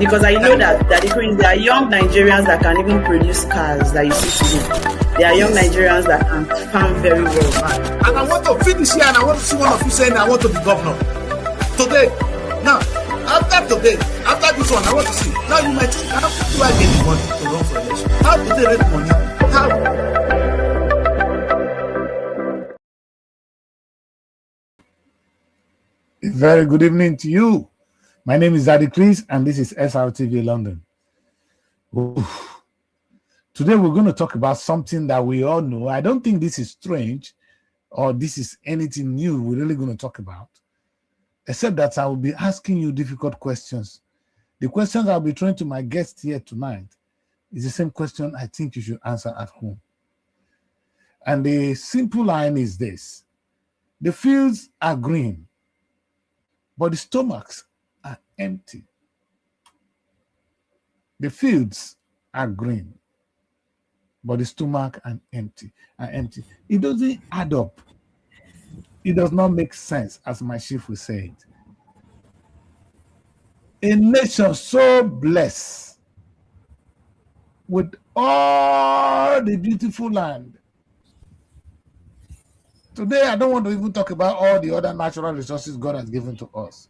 Because I know that there are young Nigerians that can even produce cars that you see today. There are young Nigerians that can farm very well. And I want to finish here, and I want to see one of you saying I want to be governor. Today, now, after this one, I want to see. Now you might think, how do I get the money to run for election? How do they raise money? How? Very good evening to you. My name is Daddy Chris, and this is SRTV London. Oof. Today we're going to talk about something that we all know. I don't think this is strange or this is anything new we're really going to talk about, except that I will be asking you difficult questions. The questions I'll be throwing to my guests here tonight is the same question I think you should answer at home. And the simple line is this: the fields are green, but the stomachs are empty. The fields are green, but the stomach are empty. It doesn't add up. It does not make sense, as my chief will say it. A nation so blessed with all the beautiful land. Today, I don't want to even talk about all the other natural resources God has given to us.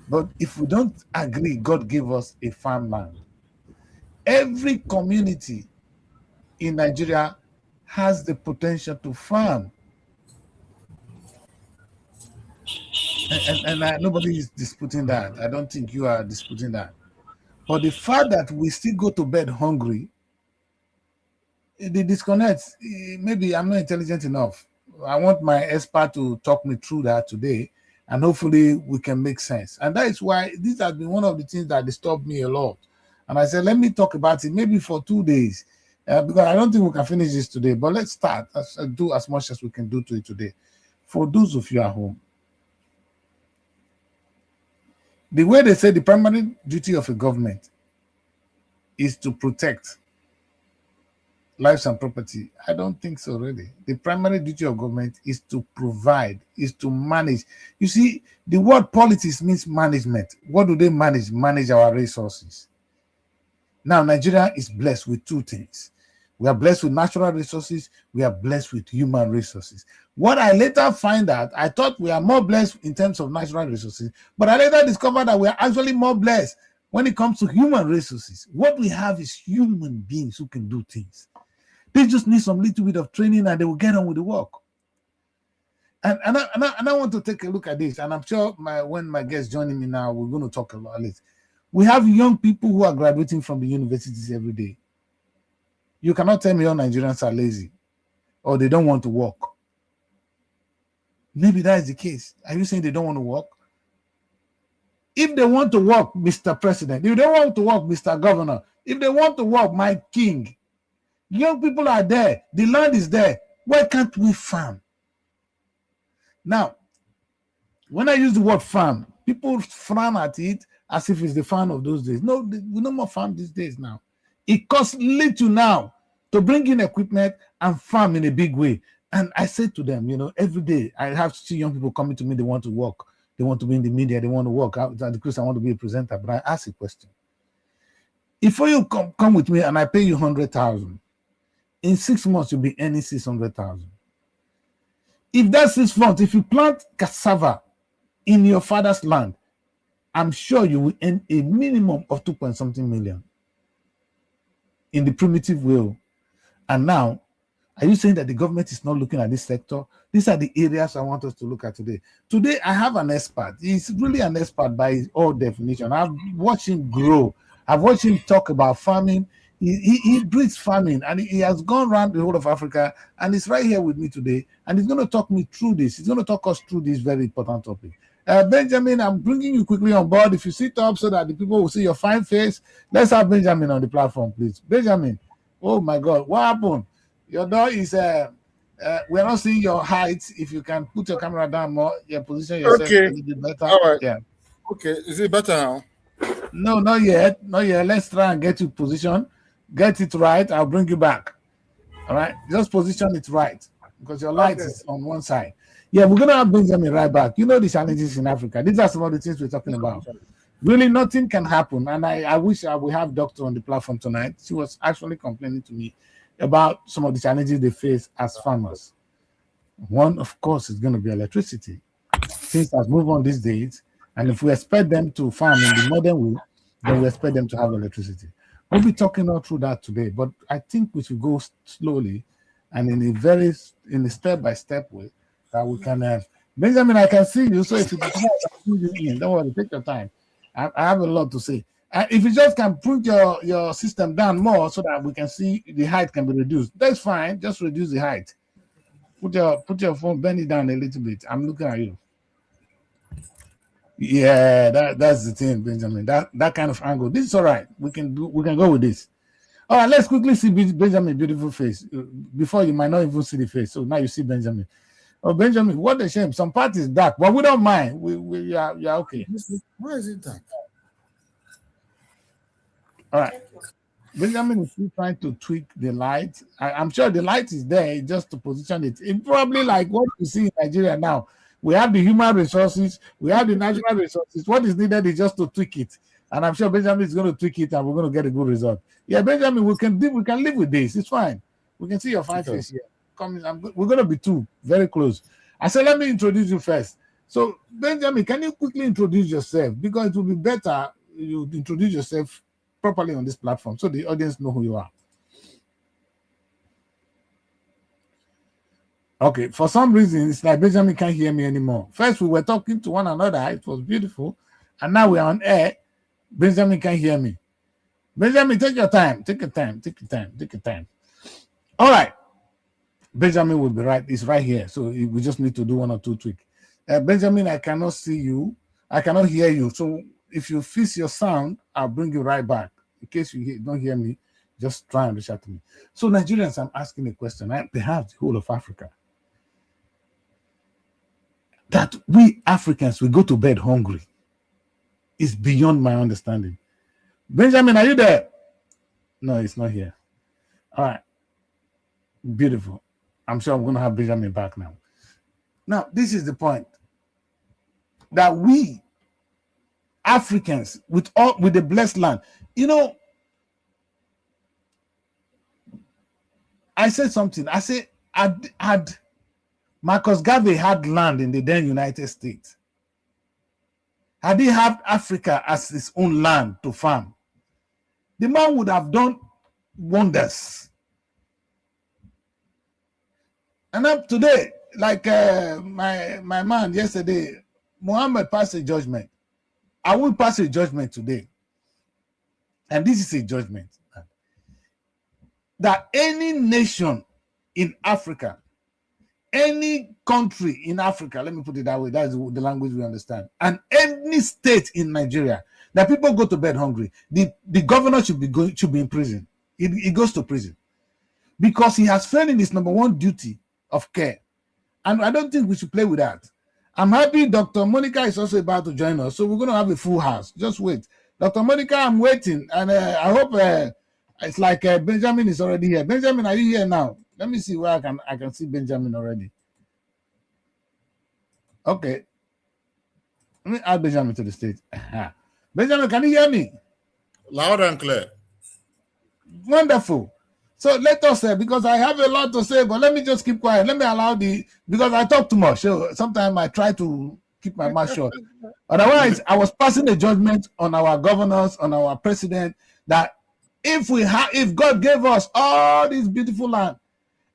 But if we don't agree, God gave us a farmland. Every community in Nigeria has the potential to farm. And nobody is disputing that. I don't think you are disputing that. But the fact that we still go to bed hungry, the disconnect, maybe I'm not intelligent enough. I want my expert to talk me through that today, and hopefully we can make sense. And that is why this has been one of the things that disturbed me a lot. And I said, let me talk about it maybe for 2 days, because I don't think we can finish this today. But let's start, do as much as we can do to it today. For those of you at home, the way they say the primary duty of a government is to protect lives and property, I don't think so, really. The primary duty of government is to provide, is to manage. You see, the word politics means management. What do they manage? Manage our resources. Now, Nigeria is blessed with two things. We are blessed with natural resources. We are blessed with human resources. What I later find out, I thought we are more blessed in terms of natural resources, but I later discovered that we are actually more blessed when it comes to human resources. What we have is human beings who can do things. They just need some little bit of training and they will get on with the work. And I want to take a look at this, and I'm sure when my guests joining me now, we're going to talk about it. We have young people who are graduating from the universities every day. You cannot tell me all Nigerians are lazy or they don't want to work. Maybe that is the case. Are you saying they don't want to work? If they want to work, Mr. President, if they want to work, Mr. Governor, if they want to work, my king, young people are there. The land is there. Why can't we farm? Now, when I use the word farm, people frown at it as if it's the farm of those days. No, we no more farm these days now. It costs little now to bring in equipment and farm in a big way. And I say to them, every day I have to see young people coming to me, they want to work. They want to be in the media, they want to work. I want to be a presenter, but I ask a question. If you come with me and I pay you 100,000, in 6 months you'll be earning 600,000. If that's 6 months, if you plant cassava in your father's land, I'm sure you will earn a minimum of 2.something million in the primitive way. And now, are you saying that the government is not looking at this sector? These are the areas I want us to look at today. Today, I have an expert. He's really an expert by his own definition. I've watched him grow. I've watched him talk about farming. He breeds farming, and he has gone around the whole of Africa, and he's right here with me today, and he's going to talk me through this. He's going to talk us through this very important topic. Benjamin, I'm bringing you quickly on board. If you sit up so that the people will see your fine face, let's have Benjamin on the platform, please. Benjamin, oh my God, what happened? Your door is, we're not seeing your height. If you can put your camera down more, position yourself a little bit better. All right. Yeah. Okay, is it better now? No, not yet. Not yet. Let's try and get you position. Get it right. I'll bring you back. All right. Just position it right because your light is on one side. Yeah, we're going to have Benjamin right back. You know the challenges in Africa. These are some of the things we're talking about. Really, nothing can happen. And I wish I would have doctor on the platform tonight. She was actually complaining to me about some of the challenges they face as farmers. One, of course, is going to be electricity. Things have moved on these days, and if we expect them to farm in the modern way, then we expect them to have electricity. We'll be talking all through that today, but I think we should go slowly and in a step-by-step way that we can have. Benjamin, I can see you, so if you can don't worry, take your time. I have a lot to say. If you just can put your system down more so that we can see the height can be reduced, that's fine. Just reduce the height. Put your phone, bend it down a little bit. I'm looking at you. Yeah, that's the thing, Benjamin. That kind of angle. This is all right. We can go with this. All right, let's quickly see Benjamin's beautiful face. Before you might not even see the face. So now you see Benjamin. Oh, Benjamin, what a shame. Some part is dark, but we don't mind. We are okay. Why is it dark? All right. Benjamin is still trying to tweak the light. I'm sure the light is there just to position it. It's probably like what you see in Nigeria now. We have the human resources, we have the natural resources. What is needed is just to tweak it. And I'm sure Benjamin is going to tweak it and we're going to get a good result. Yeah, Benjamin, we can live with this. It's fine. We can see your fine face here. We're going to be two, very close. I said, let me introduce you first. So, Benjamin, can you quickly introduce yourself? Because it will be better you introduce yourself properly on this platform so the audience know who you are. Okay, for some reason, it's like Benjamin can't hear me anymore. First, we were talking to one another. It was beautiful. And now we're on air. Benjamin can't hear me. Benjamin, take your time. Take your time. Take your time. Take your time. All right. Benjamin will be right. It's right here. So we just need to do one or two tweaks. Benjamin, I cannot see you. I cannot hear you. So if you fix your sound, I'll bring you right back. In case you don't hear me, just try and reach out to me. So Nigerians, I'm asking a question. They have the whole of Africa. That we Africans, we go to bed hungry is beyond my understanding. Benjamin, are you there? No, it's not here. All right. Beautiful. I'm sure I'm going to have Benjamin back now. Now, this is the point. That we Africans, with the blessed land, I said something. I said, had Marcus Garvey had land in the then United States, had he had Africa as his own land to farm, the man would have done wonders. And up today, like my man yesterday, Muhammad passed a judgment. I will pass a judgment today. And this is a judgment. That any nation in Africa, any country in Africa, let me put it that way, that's the language we understand, and any state in Nigeria, that people go to bed hungry, the governor should be in prison. He goes to prison because he has failed in his number one duty of care. And I don't think we should play with that. I'm happy Dr. Monica is also about to join us, so we're going to have a full house. Just wait. Dr. Monica, I'm waiting, and I hope it's like Benjamin is already here. Benjamin, are you here now? Let me see where I can see Benjamin already. Okay. Let me add Benjamin to the stage. Benjamin, can you hear me? Loud and clear. Wonderful. So let us say, because I have a lot to say, but let me just keep quiet. Let me allow because I talk too much. So sometimes I try to keep my mouth shut. Otherwise, I was passing a judgment on our governors, on our president, that if God gave us all this beautiful land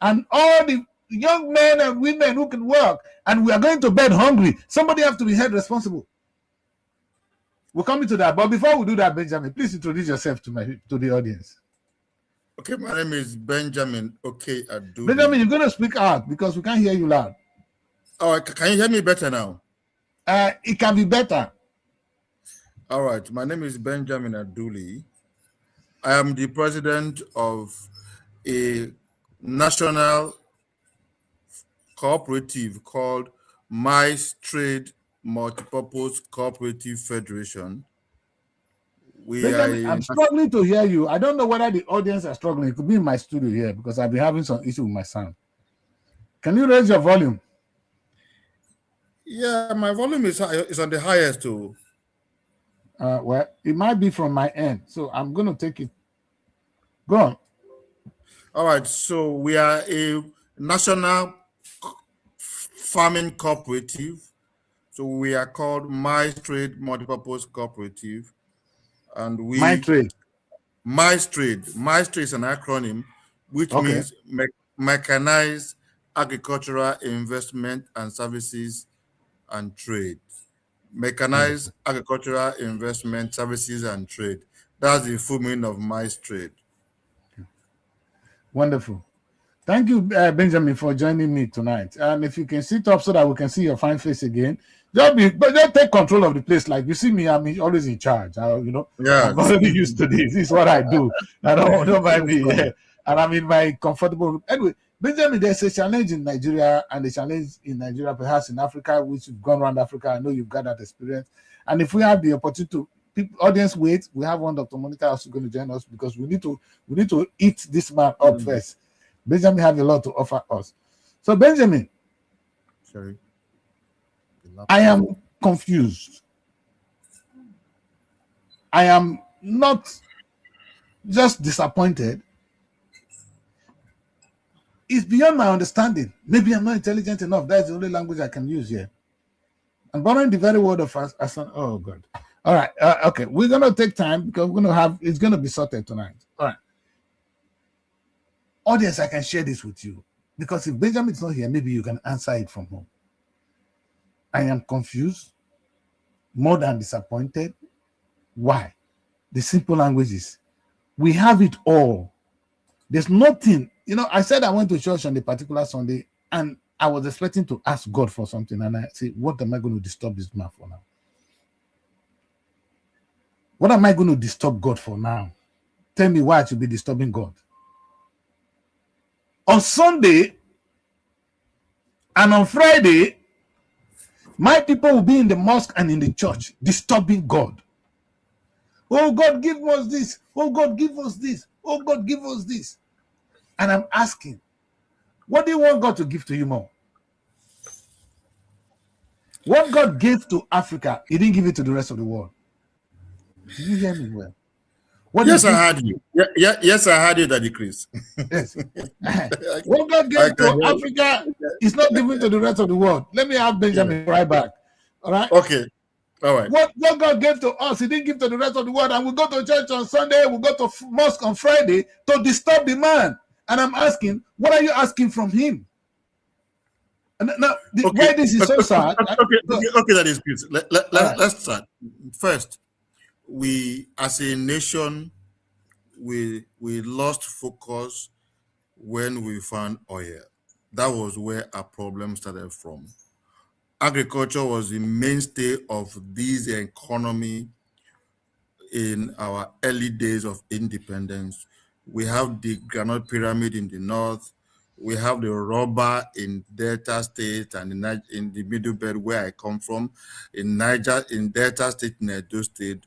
and all the young men and women who can work, and we are going to bed hungry, somebody have to be held responsible. We're coming to that. But before we do that, Benjamin, please introduce yourself to the audience. Okay, my name is Benjamin Aduli. Benjamin, you're going to speak out because we can't hear you loud. Oh, can you hear me better now? It can be better. All right. My name is Benjamin Aduli. I am the president of a national cooperative called Mice Trade Multipurpose Cooperative Federation. Benjamin, I'm struggling to hear you. I don't know whether the audience are struggling. It could be in my studio here because I've been having some issue with my sound. Can you raise your volume? Yeah, my volume is on the highest too. Well, it might be from my end, so I'm going to take it. Go on. All right, so we are a national farming cooperative. So we are called My Trade Multipurpose Cooperative, and My trade. My Trade is an acronym which Okay. means mechanized agricultural investment and services and trade. Mechanized agricultural investment services and trade. That's the full meaning of My Trade. Wonderful. Thank you, Benjamin, for joining me tonight. And if you can sit up so that we can see your fine face again, but just take control of the place. Like you see me, I'm always in charge. I'm Yes. already used to this. This is what I do. I don't mind me. Yeah. And I'm in my comfortable. Anyway, Benjamin, there's a challenge in Nigeria, and a challenge in Nigeria, perhaps in Africa, which you've gone around Africa. I know you've got that experience. And if we have the opportunity to, audience wait, we have one Dr. Monica also going to join us, because we need to eat this man up first. Benjamin has a lot to offer us. So, Benjamin, Sorry. I am confused. I am not just disappointed. It's beyond my understanding. Maybe I'm not intelligent enough. That's the only language I can use here. I'm borrowing the very word of oh God. All right. Okay. We're going to take time, because it's going to be sorted tonight. All right. Audience, I can share this with you, because if Benjamin is not here, maybe you can answer it from home. I am confused, more than disappointed. Why? The simple language is, we have it all. There's nothing. I said I went to church on a particular Sunday, and I was expecting to ask God for something, and I said, what am I going to disturb this man for now? What am I going to disturb God for now? Tell me why I should be disturbing God. On Sunday and on Friday, my people will be in the mosque and in the church disturbing God. Oh, God, give us this. Oh, God, give us this. Oh, God, give us this. And I'm asking, what do you want God to give to you more? What God gave to Africa, He didn't give it to the rest of the world. Did you hear me well? Yes, I heard you. Yes, I heard you, Daddy Chris. Yes. What God gave to Africa is not given to the rest of the world. Let me have Benjamin right back. All right? Okay. All right. What God gave to us, He didn't give to the rest of the world. And we go to church on Sunday, we go to mosque on Friday to disturb the man. And I'm asking, what are you asking from him? Now, why this is so sad? Okay, that is good. Let's start. First, we as a nation, we lost focus when we found oil. That was where our problem started from. Agriculture was the mainstay of this economy in our early days of independence. We have the Granite Pyramid in the north. We have the rubber in Delta State and in the Middle Belt where I come from. In Niger, in Delta State, in Edo State,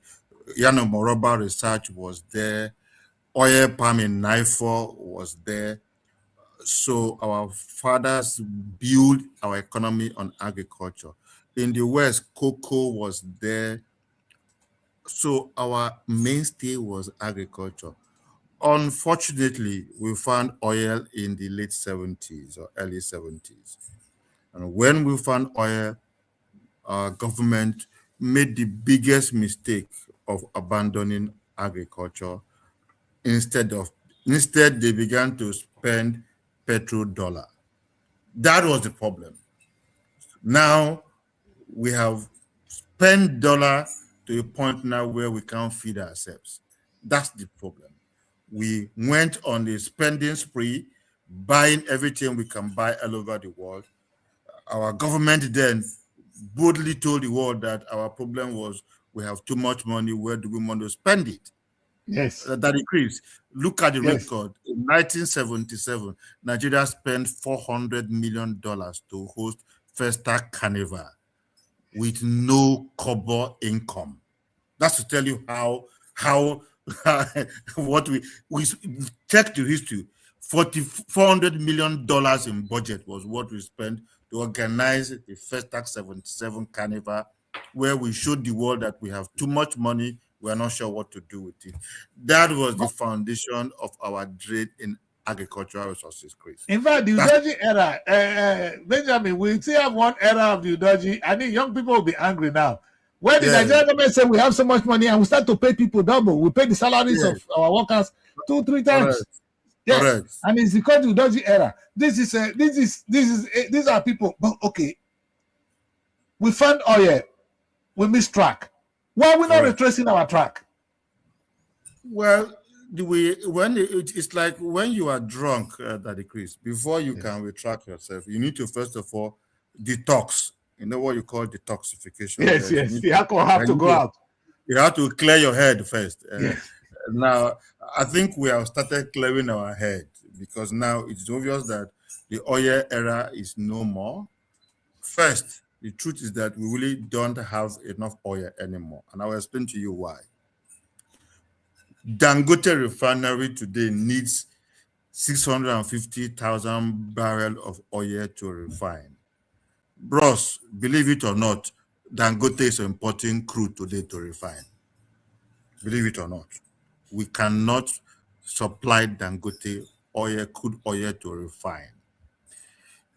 Yanomoroba research was there. Oil palm in Naifor was there. So our fathers built our economy on agriculture. In the West, cocoa was there. So our mainstay was agriculture. Unfortunately, we found oil in the late 70s or early 70s. And when we found oil, our government made the biggest mistake of abandoning agriculture. Instead, they began to spend petrodollar. That was the problem. Now we have spent dollar to a point now where we can't feed ourselves. That's the problem. We went on a spending spree, buying everything we can buy all over the world. Our government then boldly told the world that our problem was we have too much money, where do we want to spend it? Yes. That increased. Look at the record. In 1977, Nigeria spent $400 million to host Festa Carnival with no kobo income. That's to tell you how what we checked the history. $400 million in budget was what we spent to organize the Festa 77 Carnival where we showed the world that we have too much money, we are not sure what to do with it. That was the foundation of our trade in agricultural resources, Chris. In fact, the That's- Udoji era, Benjamin, we still have one era of the Udoji. I think young people will be angry now. When the Yeah. Nigerian government said we have so much money and we start to pay people double, we pay the salaries Yeah. of our workers 2-3 times. Correct. Yes, Correct. and it's because of the Udoji era. These are people. But okay, we found oil, we missed track. Why are we not Correct. retracing our track? Well, it's like when you are drunk, Daddy Chris, before you can retract yourself, you need to first of all detox. You know what you call detoxification? Yes, You yes. need The alcohol have to go out. You have to clear your head first. Yes. Now, I think we have started clearing our head because now it's obvious that the oil era is no more. First, the truth is that we really don't have enough oil anymore. And I will explain to you why. Dangote refinery today needs 650,000 barrels of oil to refine. Bros, believe it or not, Dangote is importing crude today to refine. Believe it or not. We cannot supply Dangote oil, crude oil to refine.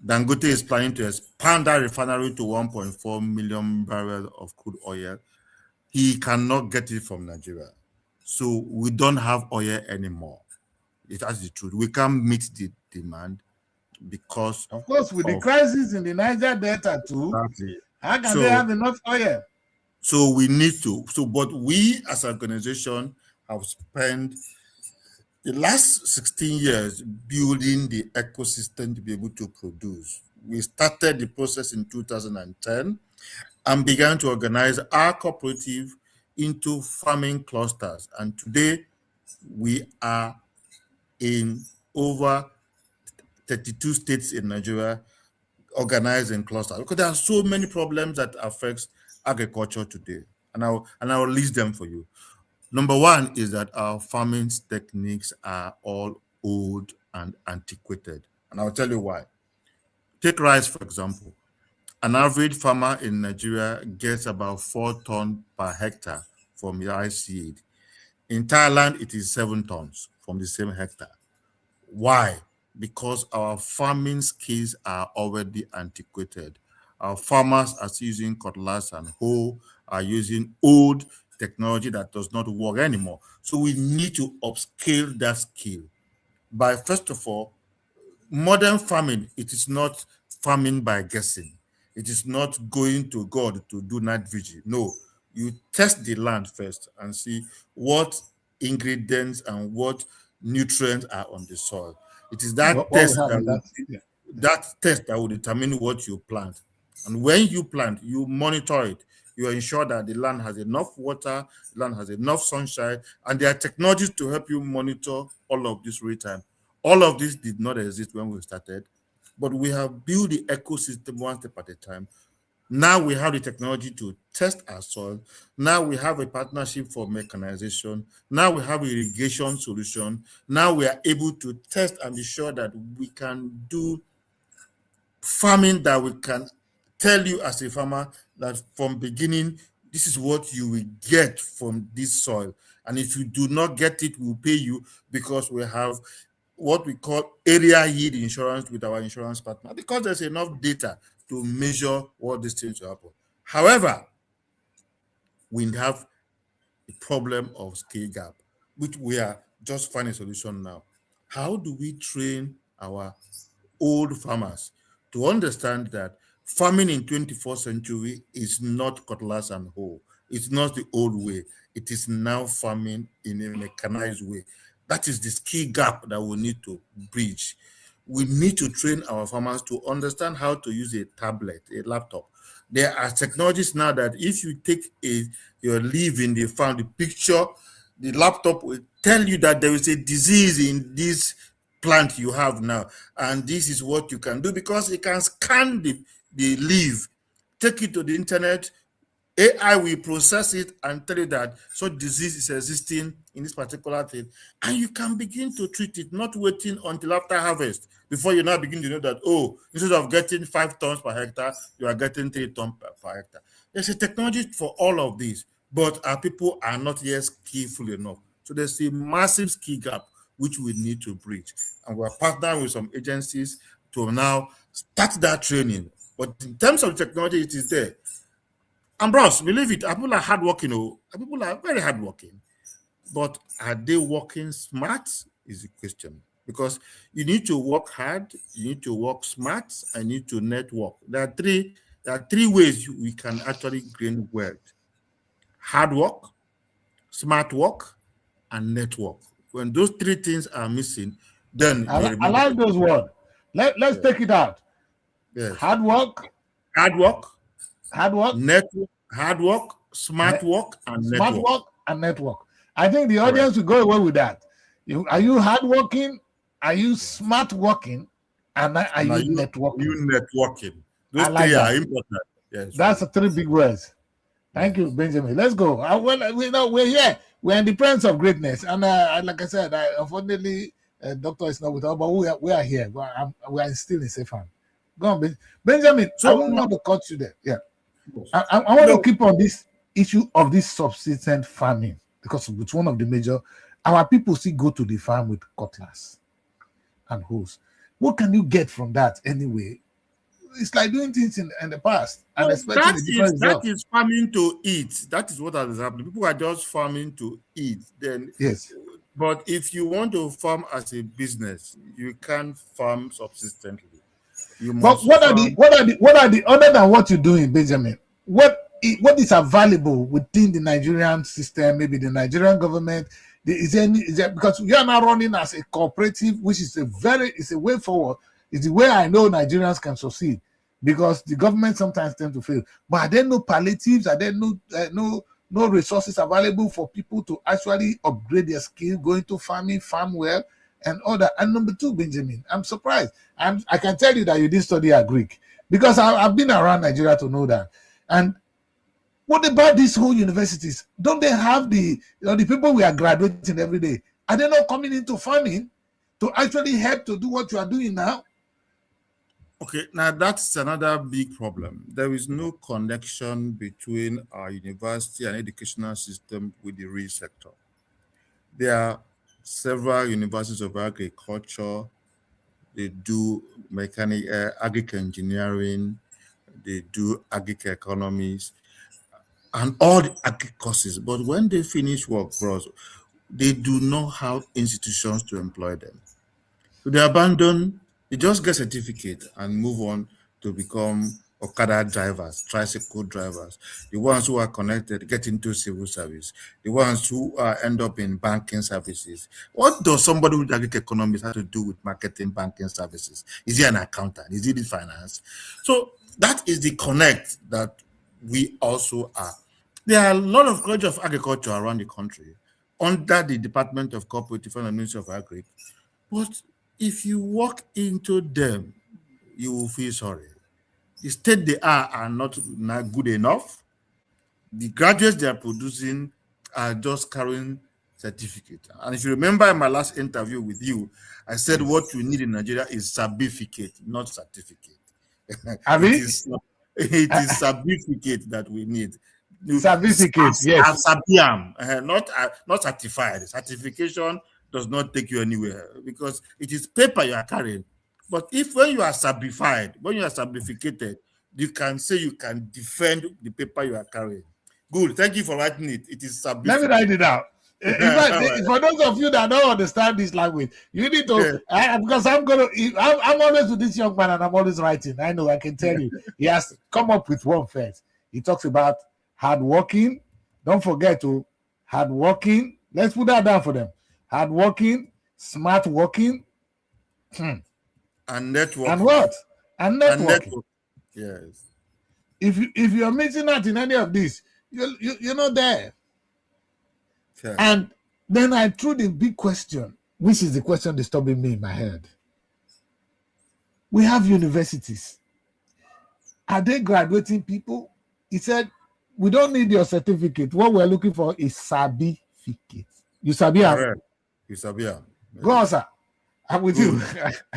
Dangote is planning to expand that refinery to 1.4 million barrels of crude oil. He cannot get it from Nigeria. So we don't have oil anymore. That's the truth. We can't meet the demand because Of course, with the crisis in the Niger Delta too, exactly. how can they have enough oil? So we need to. But we as an organization have spent the last 16 years building the ecosystem to be able to produce. We started the process in 2010 and began to organize our cooperative into farming clusters. And today we are in over 32 states in Nigeria organized in clusters because there are so many problems that affects agriculture today. And I'll list them for you. Number one is that our farming techniques are all old and antiquated. And I'll tell you why. Take rice, for example. An average farmer in Nigeria gets about 4 tons per hectare from rice seed. In Thailand, it is 7 tons from the same hectare. Why? Because our farming skills are already antiquated. Our farmers are still using cutlass and hoe, are using old technology that does not work anymore. So we need to upscale that skill by, first of all, modern farming. It is not farming by guessing. It is not going to God to do night vigil. No, you test the land first and see what ingredients and what nutrients are on the soil. It is that What test we have that in will, that test that will determine what you plant. And when you plant, you monitor it. You ensure that the land has enough water, the land has enough sunshine, and there are technologies to help you monitor all of this real time. All of this did not exist when we started, but we have built the ecosystem one step at a time. Now we have the technology to test our soil. Now we have a partnership for mechanization. Now we have irrigation solution. Now we are able to test and be sure that we can do farming that we can tell you as a farmer that from beginning, this is what you will get from this soil. And if you do not get it, we'll pay you because we have what we call area yield insurance with our insurance partner because there's enough data to measure what these things will happen. However, we have a problem of skill gap, which we are just finding a solution now. How do we train our old farmers to understand that farming in 21st century is not cutlass and hoe? It's not the old way. It is now farming in a mechanized way. That is the skill gap that we need to bridge. We need to train our farmers to understand how to use a tablet, a laptop. There are technologies now that if you take your leaf in the farm, the picture, the laptop will tell you that there is a disease in this plant you have now, and this is what you can do because it can scan the leaf, take it to the internet. AI will process it and tell you that such disease is existing in this particular thing, and you can begin to treat it, not waiting until after harvest before you now begin to know that, oh, instead of getting 5 tons per hectare, you are getting 3 tons per hectare. There's a technology for all of these, but our people are not yet skillful enough. So there's a massive skill gap which we need to bridge. And we're partnering with some agencies to now start that training. But in terms of technology, it is there. And bros, believe it, our people are hardworking. Our people are very hardworking. But are they working smart? Is the question. Because you need to work hard, you need to work smart, and you need to network. There are three ways we can actually gain wealth: hard work, smart work, and network. When those three things are missing, then I like those words. Let's take it out. Yes. Hard work, network, hard work, smart work, and network. I think the audience will go away with that. Are you hardworking? Are you smart working? And are you networking? You networking. Those three are important. Yes. That's the three big words. Thank you, Benjamin. Let's go. We're here. We're in the presence of greatness. And like I said, unfortunately, Doctor is not with us, but we are here. We are still in safe hand. Go on, Benjamin. So, I don't want to cut you there. Yeah. I want to keep on this issue of this subsistence farming, because it's one of the major. Our people still go to the farm with cutlass and hoes. What can you get from that anyway? It's like doing things in the past and expecting that is farming to eat. That is what has happened. People are just farming to eat. Then yes. But if you want to farm as a business, you can't farm subsistently. But what are the other than what you're doing, Benjamin? What is available within the Nigerian system, maybe the Nigerian government? Is there, because you are now running as a cooperative, which is a way forward. It's the way I know Nigerians can succeed, because the government sometimes tend to fail. But are there no palliatives? Are there no resources available for people to actually upgrade their skill, go into farming, farm well, and all that? And number two, Benjamin, I'm surprised. I can tell you that you didn't study Greek, because I've been around Nigeria to know that. And what about these whole universities? Don't they have the people we are graduating every day? Are they not coming into farming to actually help to do what you are doing now? Okay, now that's another big problem. There is no connection between our university and educational system with the real sector. There are several universities of agriculture. They do agric engineering, they do agric economics, and all the agric courses. But when they finish work, bros, they do not have institutions to employ them. So they just get certificate and move on to become Okada drivers, tricycle drivers, the ones who are connected, get into civil service, the ones who end up in banking services. What does somebody with agric economics have to do with marketing banking services? Is he an accountant? Is he the finance? So that is the connect that we also are. There are a lot of colleges of agriculture around the country under the Department of Cooperative and Ministry of Agri. But if you walk into them, you will feel sorry. The state they are not good enough. The graduates they are producing are just carrying certificate. And if you remember in my last interview with you, I said what we need in Nigeria is certificate, not certificate. It is certificate that we need. Certificate, yes. Not certified. Certification does not take you anywhere because it is paper you are carrying. But when you are certified, when you are certificated, you can say you can defend the paper you are carrying. Good. Thank you for writing it. It is certified. Let me write it out. In fact, for those of you that don't understand this language, you need to, because I'm always with this young man and I'm always writing. I know, I can tell you. He has to come up with one first. He talks about hardworking. Don't forget to hardworking. Let's put that down for them. Hardworking, smart working, and networking. And what? And networking. Yes. If you're missing out in any of this, you're not there. Okay. And then I threw the big question, which is the question disturbing me in my head. We have universities. Are they graduating people? He said, we don't need your certificate. What we're looking for is certificate. You sabi? You sabi? Go on, sir. I'm with you.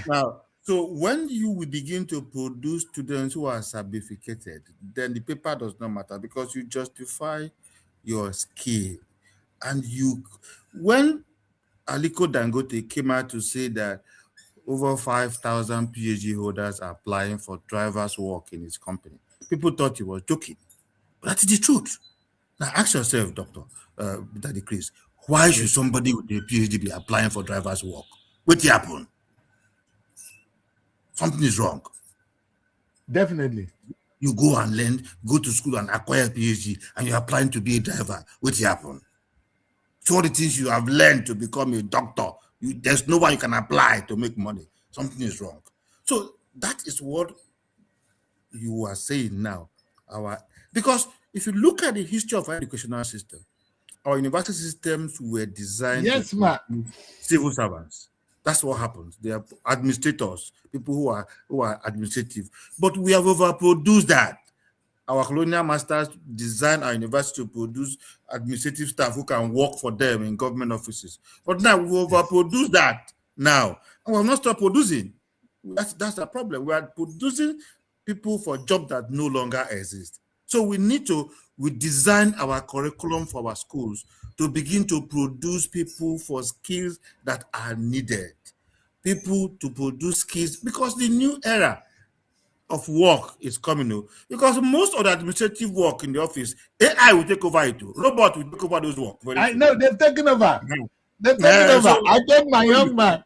Now, So when you will begin to produce students who are certificated, then the paper does not matter because you justify your skill. And when Aliko Dangote came out to say that over 5,000 PhD holders are applying for driver's work in his company, people thought he was joking. But that's the truth. Now ask yourself, Daddy Chris, why should somebody with a PhD be applying for driver's work? What happened? Something is wrong. Definitely. You go and learn, go to school and acquire a PhD, and you're applying to be a driver. What happened? So all the things you have learned to become a doctor, there's no one you can apply to make money. Something is wrong. So that is what you are saying now. Because if you look at the history of our educational system, our university systems were designed to produce civil servants. That's what happens. They are administrators, people who are administrative. But we have overproduced that. Our colonial masters designed our university to produce administrative staff who can work for them in government offices. But now we overproduce that now, and we have not stopped producing. That's the problem. We are producing people for jobs that no longer exist. So we need to redesign our curriculum for our schools to begin to produce people for skills that are needed. People to produce skills, because the new era of work is coming. Because most of the administrative work in the office, AI will take over it. Robot will take over those work. I know they've taken over. They've taken over. So, I told my young man,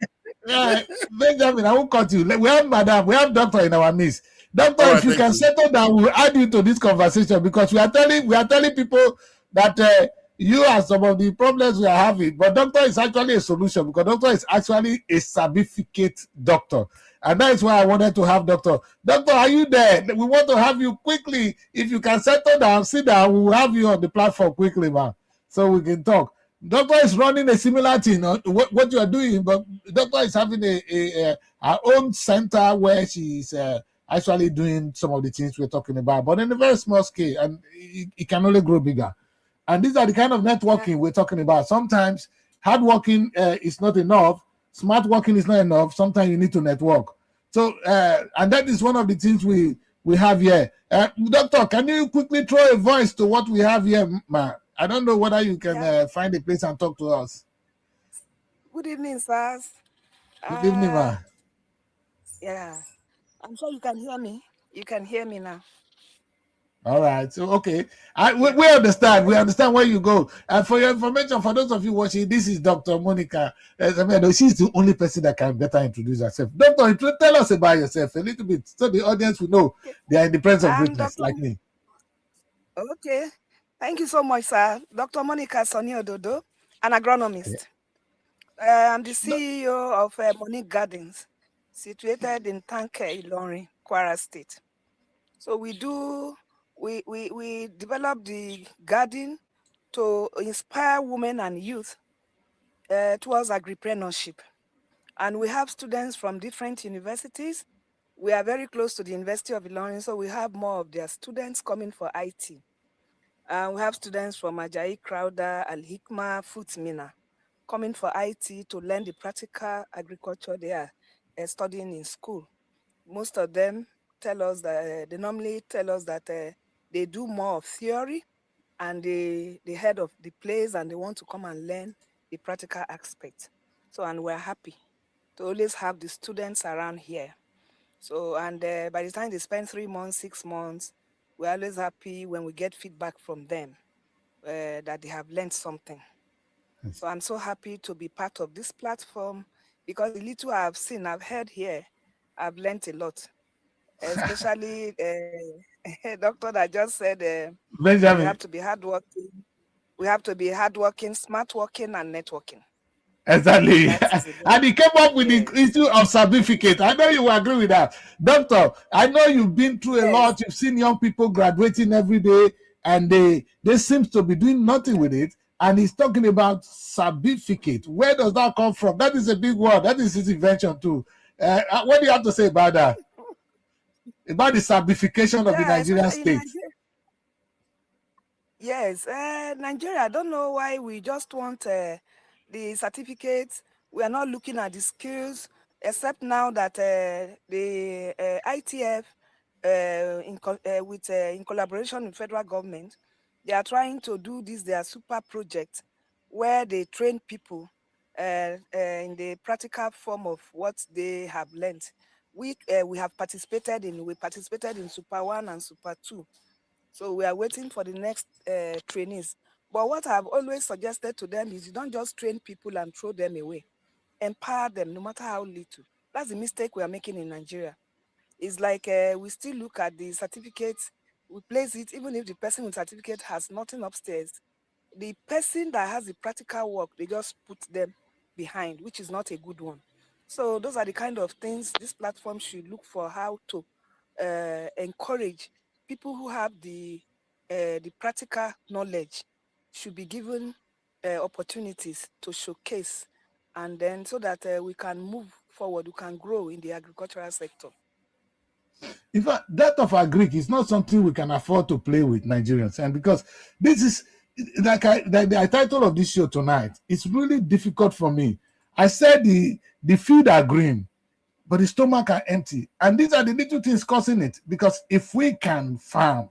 Benjamin, I won't cut you. We have madam, we have doctor in our midst. Doctor, if you can settle down, we'll add you to this conversation, because we are telling people that you are some of the problems we are having, but doctor is actually a solution, because doctor is actually a certificate doctor. And that is why I wanted to have doctor. Doctor, are you there? We want to have you quickly. If you can settle down, sit down, we'll have you on the platform quickly, man, so we can talk. Doctor is running a similar thing, what you are doing, but doctor is having her own center where she's actually doing some of the things we're talking about, but in a very small scale, and it can only grow bigger. And these are the kind of networking we're talking about. Sometimes hard working is not enough. Smart working is not enough. Sometimes you need to network. So, and that is one of the things we have here. Doctor, can you quickly throw a voice to what we have here, ma? I don't know whether you can find a place and talk to us. Good evening, sirs. Good evening, ma. Yeah, I'm sure you can hear me. You can hear me now. All right. So, okay. We understand. We understand where you go. And for your information, for those of you watching, this is Dr. Monica. She's the only person that can better introduce herself. Doctor, tell us about yourself a little bit, so the audience will know they are in the presence of greatness, like me. Okay. Thank you so much, sir. Dr. Monica Soniododo, an agronomist. I'm the CEO of Monique Gardens, situated in Tanke, Ilorin, Kwara State. So we develop the garden to inspire women and youth towards agripreneurship. And we have students from different universities. We are very close to the University of Ilorin, so we have more of their students coming for IT. We have students from Ajayi Crowder, Al Hikma, Futmina, coming for IT to learn the practical agriculture they are studying in school. Most of them tell us that they normally tell us that they do more of theory and they head of the place, and they want to come and learn the practical aspect. So, and we're happy to always have the students around here. So, and by the time they spend 3 months, 6 months, we're always happy when we get feedback from them that they have learned something. So I'm so happy to be part of this platform, because the little I've seen, I've heard here, I've learned a lot. Especially doctor that just said we have to be hardworking. We have to be hardworking, smart working, and networking. Exactly. And he came up with the issue of certificate. I know you will agree with that. Doctor, I know you've been through a lot. You've seen young people graduating every day, and they seem to be doing nothing with it. And he's talking about certificate. Where does that come from? That is a big word. That is his invention too. What do you have to say about that? About the certification of the Nigerian state? Yes, Nigeria, I don't know why we just want the certificates. We are not looking at the skills. except now that the ITF, in collaboration with federal government, they are trying to do this, their super project, where they train people in the practical form of what they have learned. We participated in Super 1 and Super 2. So we are waiting for the next trainees. But what I've always suggested to them is you don't just train people and throw them away. Empower them, no matter how little. That's the mistake we are making in Nigeria. It's like we still look at the certificates, we place it, even if the person with certificate has nothing upstairs. The person that has the practical work, they just put them behind, which is not a good one. So those are the kind of things this platform should look for, how to encourage people who have the practical knowledge should be given opportunities to showcase, and then so that we can move forward, we can grow in the agricultural sector. In fact, that of our Greek is not something we can afford to play with, Nigerians. And because this is like the title of this show tonight, it's really difficult for me. I said the field are green, but the stomach are empty. And these are the little things causing it. Because if we can farm,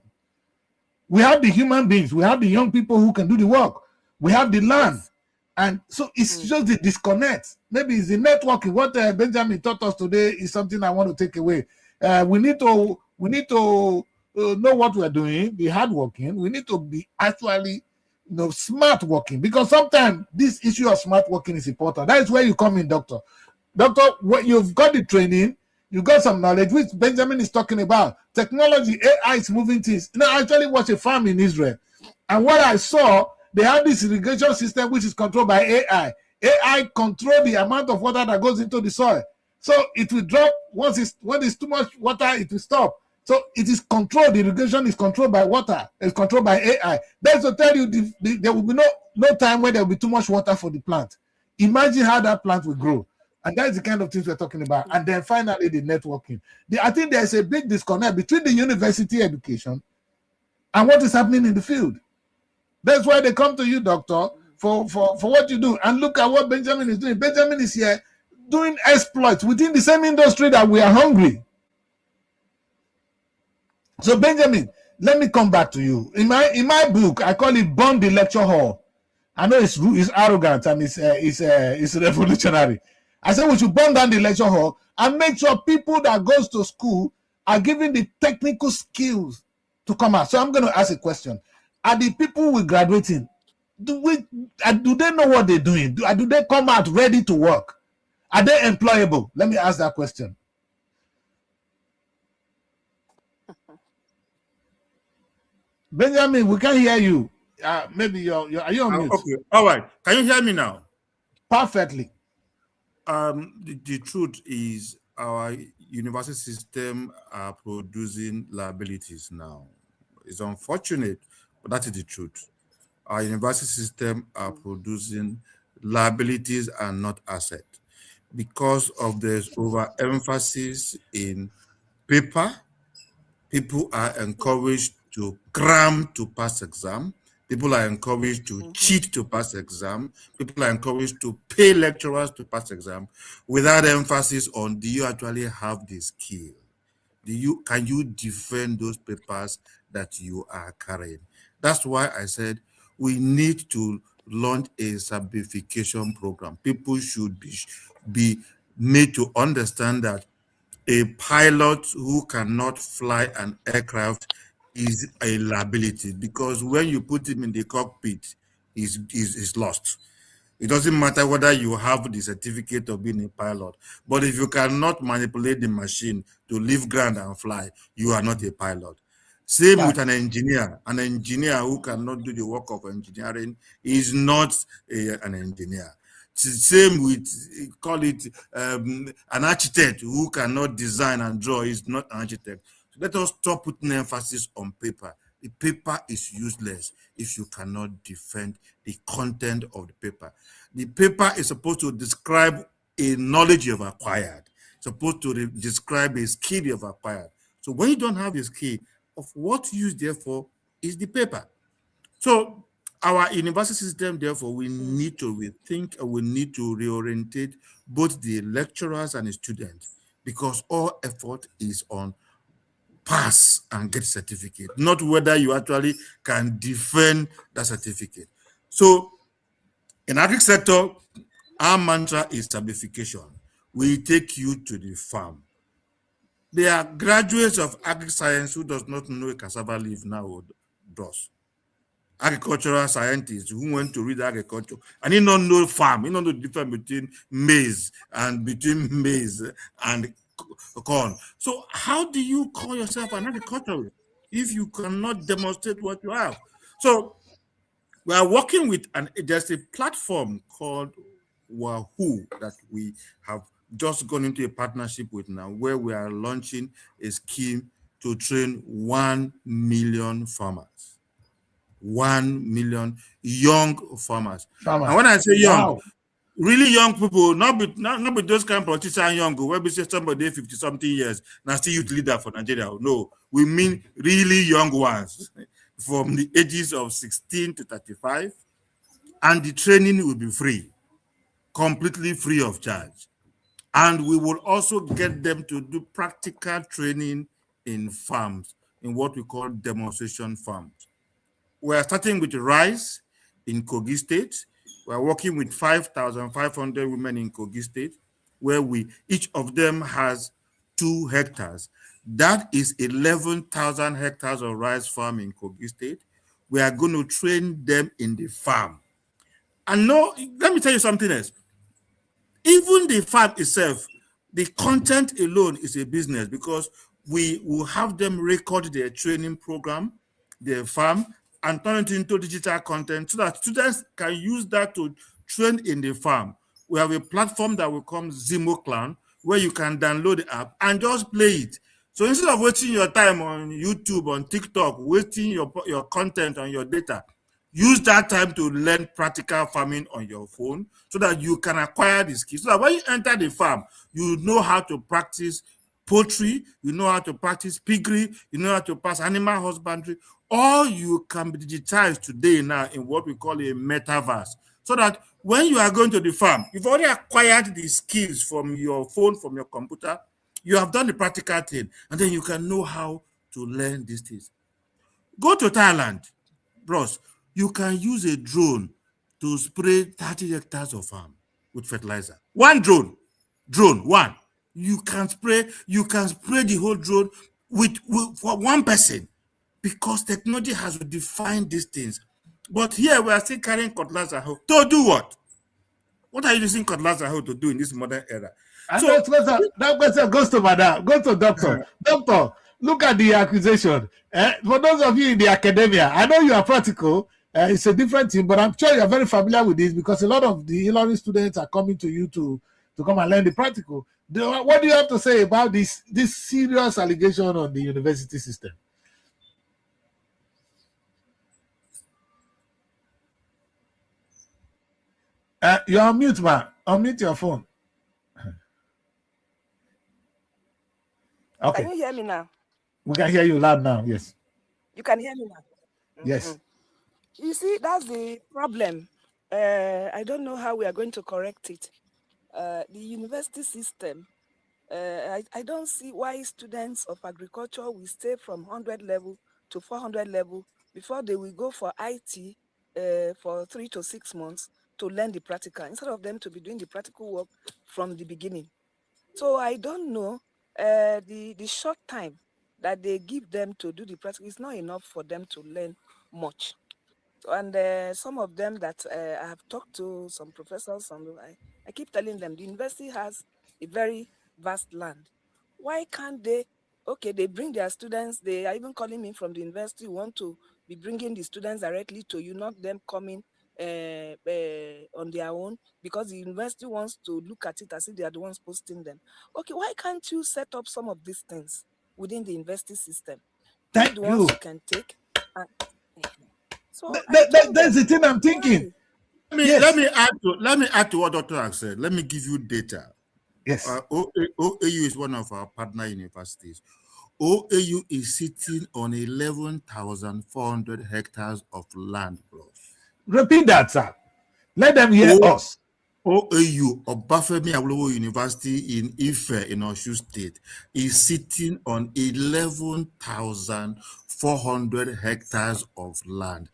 we have the human beings, we have the young people who can do the work, we have the land. Yes. And so it's just the disconnect. Maybe it's the networking. What Benjamin taught us today is something I want to take away. We need to know what we're doing, be hardworking. We need to be actually smart working, because sometimes this issue of smart working is important. That is where you come in, doctor. Doctor, when you've got the training, you got some knowledge, which Benjamin is talking about. Technology, AI is moving things. I actually watched a farm in Israel, and what I saw, they have this irrigation system which is controlled by AI. AI control the amount of water that goes into the soil. So it will drop when it's too much water, it will stop. So it is controlled. The irrigation is controlled by water. It's controlled by AI. That's to tell you there will be no time where there will be too much water for the plant. Imagine how that plant will grow. And that's the kind of things we're talking about. And then finally, the networking. I think there's a big disconnect between the university education and what is happening in the field. That's why they come to you, doctor, for what you do. And look at what Benjamin is doing. Benjamin is here doing exploits within the same industry that we are hungry. So Benjamin, let me come back to you. In my book, I call it Burn the Lecture Hall. I know it's arrogant and it's revolutionary. I said we should burn down the lecture hall and make sure people that goes to school are given the technical skills to come out. So I'm going to ask a question. Are the people we're graduating, do they know what they're doing? Do they come out ready to work? Are they employable? Let me ask that question. Benjamin, we can't hear you. Maybe are you on mute? Okay. All right. Can you hear me now? Perfectly. The truth is our university system are producing liabilities now. It's unfortunate, but that is the truth. Our university system are producing liabilities and not assets because of this overemphasis in paper. People are encouraged to cram to pass exam. People are encouraged to cheat to pass exam. People are encouraged to pay lecturers to pass exam without emphasis on, do you actually have the skill? Can you defend those papers that you are carrying? That's why I said we need to launch a certification program. People should be made to understand that a pilot who cannot fly an aircraft is a liability, because when you put him in the cockpit, he's lost. It doesn't matter whether you have the certificate of being a pilot, but if you cannot manipulate the machine to leave ground and fly, you are not a pilot. Same with an engineer. An engineer who cannot do the work of engineering is not an engineer. Same with, call it an architect who cannot design and draw is not an architect. So let us stop putting emphasis on paper. The paper is useless if you cannot defend the content of the paper. The paper is supposed to describe a knowledge you've acquired, supposed to describe a skill you've acquired. So when you don't have a skill, of what use therefore is the paper. So Our university system, therefore, we need to rethink and we need to reorientate both the lecturers and the students, because all effort is on pass and get certificate, not whether you actually can defend that certificate. So in agri sector, our mantra is certification. We take you to the farm. There are graduates of agri-science who does not know a cassava leaf now does. Agricultural scientists who went to read agriculture and he don't know farm, he don't know the difference between maize and corn. So how do you call yourself an agriculturalist if you cannot demonstrate what you have? So we are working with there's a platform called Wahoo that we have just gone into a partnership with now, where we are launching a scheme to train 1 million farmers. 1 million young farmers. And when I say young, really young people, not be those kind of politicians young, where we say somebody 50-something years, now still youth leader for Nigeria. No, we mean really young ones from the ages of 16 to 35. And the training will be free, completely free of charge. And we will also get them to do practical training in farms, in what we call demonstration farms. We are starting with rice in Kogi State. We are working with 5,500 women in Kogi State, where each of them has 2 hectares. That is 11,000 hectares of rice farm in Kogi State. We are going to train them in the farm. And no, let me tell you something else. Even the farm itself, the content alone is a business, because we will have them record their training program, their farm, and turn it into digital content so that students can use that to train in the farm. We have a platform that will come Zimo Clan, where you can download the app and just play it. So instead of wasting your time on YouTube, on TikTok, wasting your content on your data, use that time to learn practical farming on your phone so that you can acquire the skills. So that when you enter the farm, you know how to practice poultry, you know how to practice piggery, you know how to practice animal husbandry. All you can be digitized today now in what we call a metaverse. So that when you are going to the farm, you've already acquired the skills from your phone, from your computer. You have done the practical thing, and then you can know how to learn these things. Go to Thailand, bros. You can use a drone to spray 30 hectares of farm with fertilizer. One drone, one. You can spray the whole drone for one person, because technology has defined these things. But here we are still carrying cutlass at home. To do what? What are you using cutlass at home to do in this modern era? And that question goes to Madam, goes to Doctor. Doctor, look at the accusation. For those of you in the academia, I know you are practical. It's a different thing, but I'm sure you're very familiar with this, because a lot of the e-learning students are coming to you to come and learn the practical. What do you have to say about this serious allegation on the university system? You're on mute, man. Unmute your phone. Okay. Can you hear me now? We can hear you loud now. Yes. You can hear me now? Yes. You see, that's the problem. I don't know how we are going to correct it. The university system, I don't see why students of agriculture will stay from 100 level to 400 level before they will go for IT for 3 to 6 months to learn the practical, instead of them to be doing the practical work from the beginning. So I don't know, the short time that they give them to do the practical is not enough for them to learn much. And some of them that I have talked to, some professors, I keep telling them the university has a very vast land. Why can't they? Okay, they bring their students. They are even calling me from the university, want to be bringing the students directly to you, not them coming on their own, because the university wants to look at it as if they are the ones posting them. Okay, why can't you set up some of these things within the university system? Thank the you. ones you can take. So that's the thing I'm thinking. Let me add to what Dr. has said. Let me give you data. Yes. OAU is one of our partner universities. OAU is sitting on 11,400 hectares of land, bro. Repeat that, sir. Let them hear us. OAU, Obafemi Awolowo University in Ife in Osun State, is sitting on 11,400 hectares of land.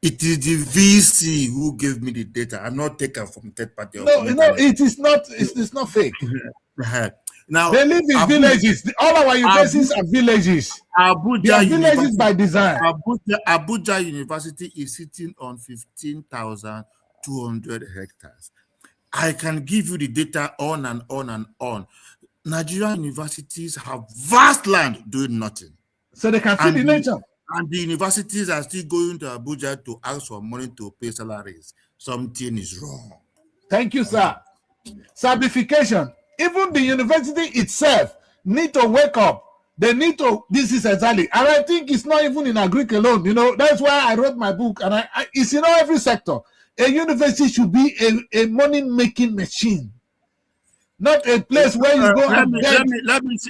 It is the VC who gave me the data. I'm not taken from third party. No, it is not. It's not fake. Now they live in villages. All our universities are villages. They are villages by design. Abuja University is sitting on 15,200 hectares. I can give you the data on and on and on. Nigerian universities have vast land doing nothing. So they can feed the nation. And the universities are still going to Abuja to ask for money to pay salaries. Something is wrong. Thank you, sir. Certification. Even the university itself need to wake up. They need to, this is exactly, and I think it's not even in Agric alone. You know, that's why I wrote my book, and it's in every sector. A university should be a money-making machine, not a place where you go and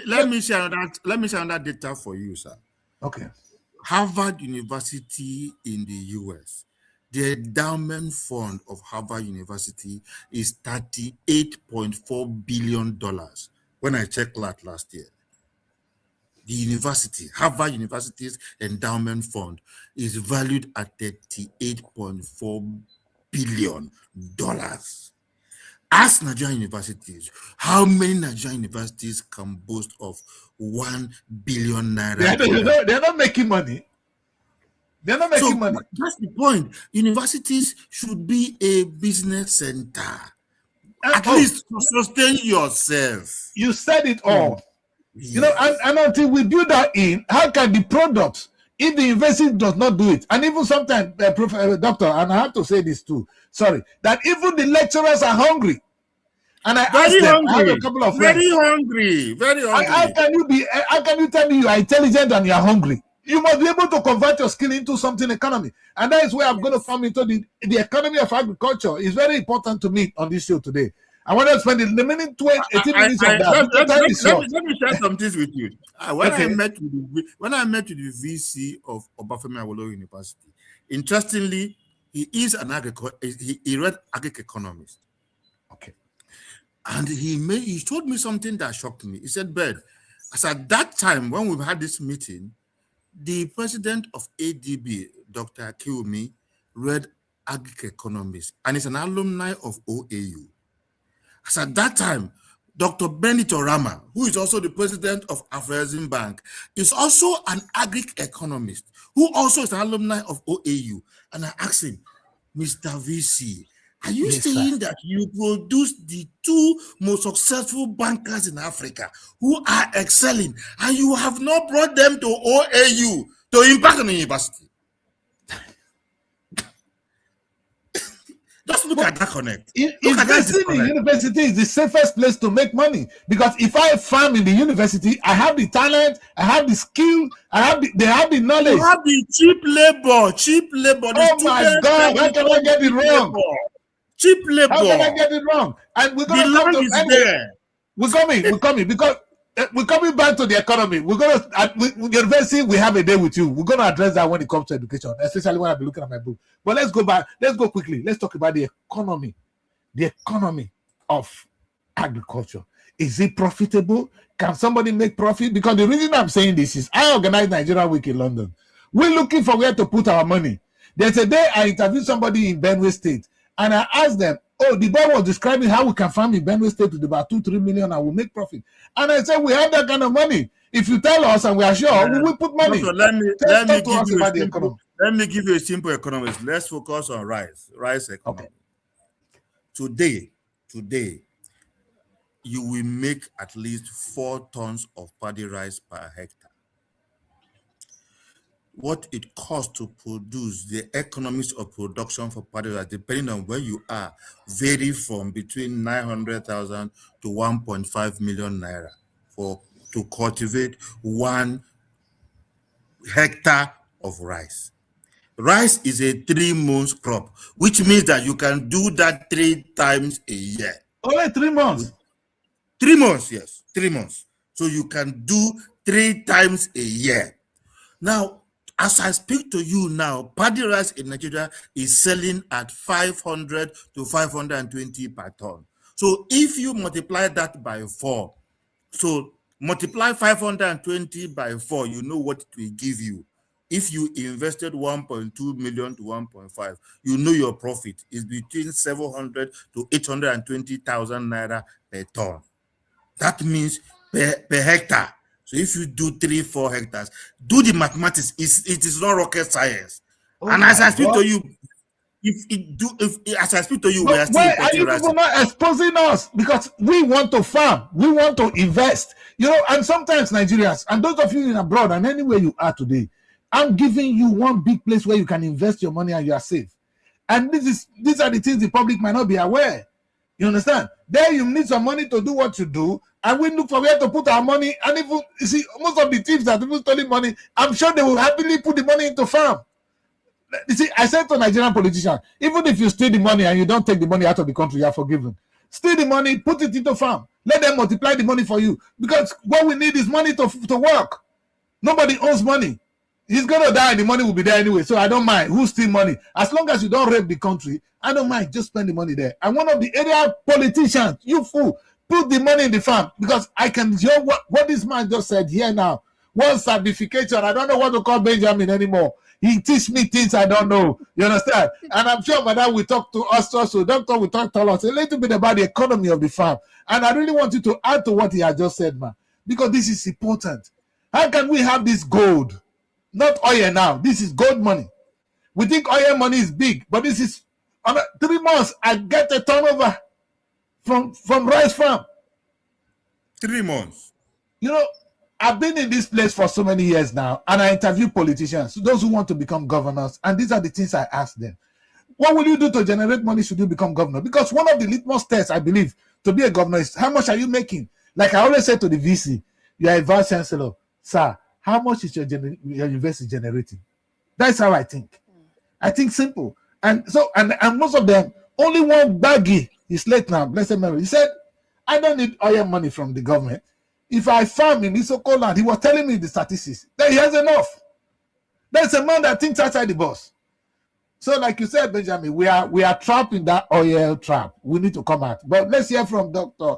let me share that data for you, sir. Okay. Harvard University in the US, the endowment fund of Harvard University is $38.4 billion. When I checked that last year, the university, Harvard University's endowment fund, is valued at $38.4 billion. Ask Nigerian universities, how many Nigerian universities can boast of 1 billion naira? They're not making money. They're not making money. That's the point. Universities should be a business center. At least to sustain yourself. You said it all. Yes. You know, and until we build that in, how can the products, if the university does not do it, and even sometimes, doctor, and I have to say this too, sorry, that even the lecturers are hungry. And I asked them, I have a couple of friends. Very hungry. How can you tell me you are intelligent and you are hungry? You must be able to convert your skill into something economy. And that is where I'm going to come into the economy of agriculture. Is very important to me on this show today. I want to spend the remaining 18 minutes on that. Let me share some things with you. When I met with the VC of Obafemi Awolowo University, interestingly, he is an he read agric economist. Okay. And he told me something that shocked me. He said, "Ben, as at that time when we had this meeting, the president of ADB, Dr. Akiwumi, read agric economist and is an alumni of OAU. As at that time, Dr. Benito Rama, who is also the president of Afrexim Bank, is also an agric economist, who also is an alumni of OAU. And I asked him, Mr. VC, are you saying that you produce the two most successful bankers in Africa who are excelling, and you have not brought them to OAU to impact on the university? Just look at that connect. Investing in the university is the safest place to make money, because if I farm in the university, I have the talent, I have the skill, they have the knowledge. You have the cheap labor. Oh my God, how can I get it wrong? Cheap labor. How can I get it wrong? And we're going to come to there. We're coming because we're coming back to the economy. We're going to at university. We have a day with you. We're going to address that when it comes to education, especially when I'll be looking at my book. But let's go back. Let's go quickly. Let's talk about the economy of agriculture. Is it profitable? Can somebody make profit? Because the reason I'm saying this is I organized Nigeria Week in London. We're looking for where to put our money. There's a day I interviewed somebody in Benue State, and I asked them, the boy was describing how we can farm in Benue State with about 2-3 million and we'll make profit. And I said, we have that kind of money. If you tell us and we are sure, we will put money. So let me give you a simple economics. Let's focus on rice economy. Okay. Today, you will make at least 4 tons of paddy rice per hectare. What it costs to produce, the economics of production for paddy rice, depending on where you are, vary from between 900,000 to 1.5 million naira to cultivate 1 hectare of rice. Rice is a 3-month crop, which means that you can do that 3 times a year. Only 3 months? 3 months, yes, 3 months. So you can do 3 times a year. Now, As I speak to you now, paddy rice in Nigeria is selling at 500 to 520 per ton. So if you multiply that by 4, so multiply 520 by 4, you know what it will give you. If you invested 1.2 million to 1.5, you know your profit is between 700 to 820,000 naira per ton. That means per hectare. So if you do 3-4 hectares, do the mathematics. It is not rocket science. Oh and as I my speak God. to you, as I speak to you, we are But still why are importing you rice. people not exposing us? Because we want to farm, we want to invest, you know. And sometimes Nigerians, and those of you in abroad and anywhere you are today, I'm giving you one big place where you can invest your money and you are safe. And these are the things the public might not be aware. You understand? There you need some money to do what you do, and we look for where to put our money. And even you see, most of the thieves that people stealing money, I'm sure they will happily put the money into farm. You see, I said to Nigerian politicians, even if you steal the money and you don't take the money out of the country, you are forgiven. Steal the money, put it into farm. Let them multiply the money for you. Because what we need is money to work. Nobody owns money. He's going to die and the money will be there anyway. So I don't mind who steal money. As long as you don't rape the country, I don't mind. Just spend the money there. And one of the area politicians, you fool, put the money in the farm. Because I can hear what this man just said here now. One certification. I don't know what to call Benjamin anymore. He teach me things I don't know. You understand? And I'm sure Madam will talk to us also. Doctor will talk to us a little bit about the economy of the farm. And I really want you to add to what he has just said, man. Because this is important. How can we have this gold? Not oil now. This is gold money. We think oil money is big, but this is 3 months. I get a turnover from rice farm. 3 months. You know, I've been in this place for so many years now, and I interview politicians, those who want to become governors, and these are the things I ask them. What will you do to generate money should you become governor? Because one of the litmus tests, I believe, to be a governor is how much are you making? Like I always say to the VC, you are a vice chancellor, sir, how much is your university generating? That's how I think. I think simple. And so, and most of them, only one baggy, he's late now, blessed memory. He said, I don't need oil money from the government. If I farm in Isoko land, he was telling me the statistics, that he has enough. There's a man that thinks outside the box. So, like you said, Benjamin, we are trapped in that oil trap. We need to come out. But let's hear from Doctor.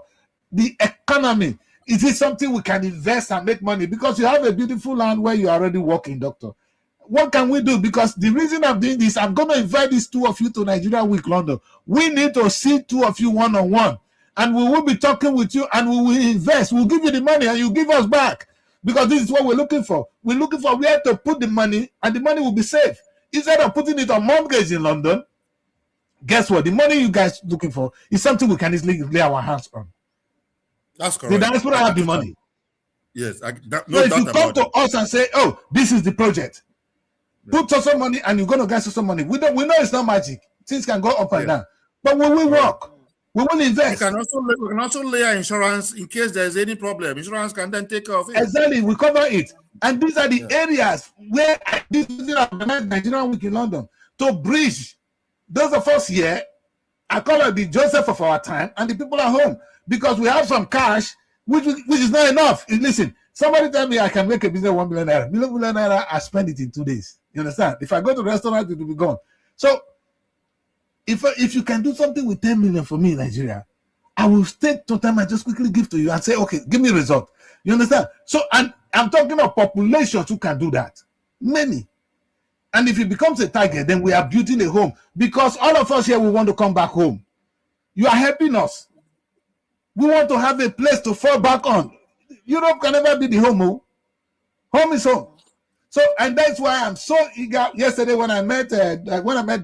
The economy, is it something we can invest and make money? Because you have a beautiful land where you're already working, Doctor. What can we do? Because the reason I'm doing this, I'm going to invite these two of you to Nigeria Week London. We need to see two of you one-on-one. And we will be talking with you and we will invest. We'll give you the money and you give us back. Because this is what we're looking for. We're looking for where to put the money and the money will be safe. Instead of putting it on mortgage in London, guess what? The money you guys looking for is something we can easily lay our hands on. That's correct. The diaspora have the money. Yes. So if you come to us and say, oh, this is the project, put some money and you're going to get some money. We know it's not magic. Things can go up and down. But we will work. We will invest. We can also layer insurance in case there's any problem. Insurance can then take care of it. Exactly, we cover it. And these are the areas where this is organized Nigerian Week in London to bridge those of us here. I call it the Joseph of our time and the people at home, because we have some cash which is not enough. Listen, somebody tell me I can make a business 1 million naira. Million naira, I spend it in 2 days. You understand? If I go to the restaurant, it will be gone. So if you can do something with 10 million for me in Nigeria, I will take some time and just quickly give to you and say, okay, give me a result. You understand? So, and I'm talking of populations who can do that. Many. And if it becomes a target, then we are building a home. Because all of us here, we want to come back home. You are helping us. We want to have a place to fall back on. Europe can never be the home. Home is home. So, and that's why I'm so eager. Yesterday, when I met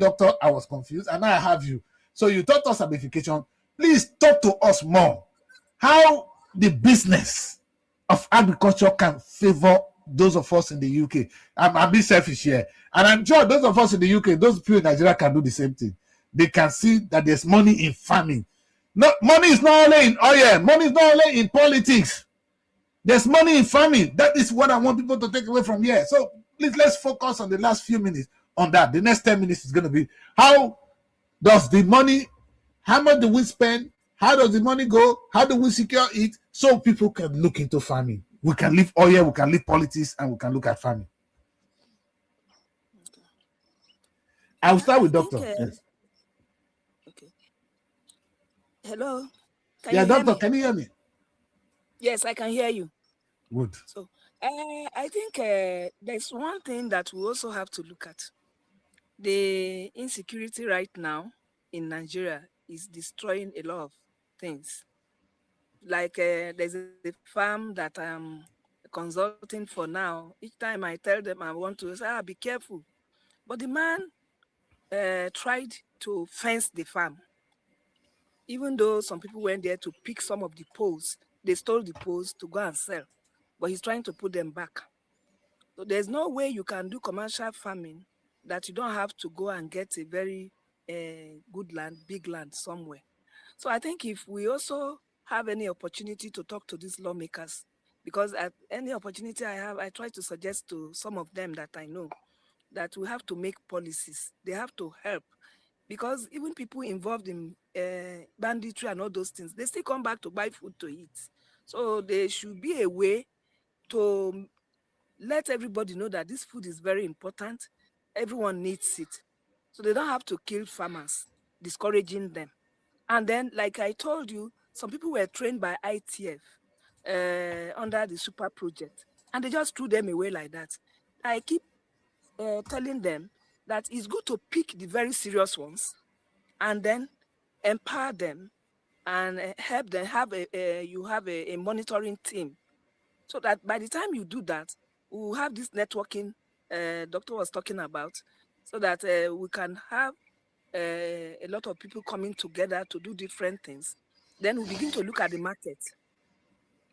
Doctor, I was confused, and now I have you. So you taught us certification. Please talk to us more. How the business of agriculture can favor those of us in the UK. I'm being selfish here, and I'm sure those of us in the UK, those people in Nigeria can do the same thing. They can see that there's money in farming. No, money is not only in oil. Money is not only in politics. There's money in farming. That is what I want people to take away from here. So please, let's focus on the last few minutes on that. The next 10 minutes is going to be how does the money, how much do we spend? How does the money go? How do we secure it so people can look into farming? We can leave oil, we can leave politics, and we can look at farming. I'll start with I think, doctor. Yes. okay. Hello, can Yeah, you hear doctor, me? can you hear me? Yes, I can hear you. Good. So, I think there's one thing that we also have to look at. The insecurity right now in Nigeria is destroying a lot of things. Like there's a farm that I'm consulting for now. Each time I tell them I want to say, be careful. But the man tried to fence the farm, even though some people went there to pick some of the poles. They stole the poles to go and sell, but he's trying to put them back. So there's no way you can do commercial farming that you don't have to go and get a very good land, big land somewhere. So I think if we also have any opportunity to talk to these lawmakers, because at any opportunity I have, I try to suggest to some of them that I know that we have to make policies. They have to help, because even people involved in banditry and all those things, they still come back to buy food to eat. So there should be a way to let everybody know that this food is very important. Everyone needs it. So they don't have to kill farmers, discouraging them. And then, like I told you, some people were trained by ITF under the super project, and they just threw them away like that. I keep telling them that it's good to pick the very serious ones and then empower them and help them have a monitoring team, so that by the time you do that, we'll have this networking doctor was talking about, so that we can have a lot of people coming together to do different things. Then we begin to look at the market.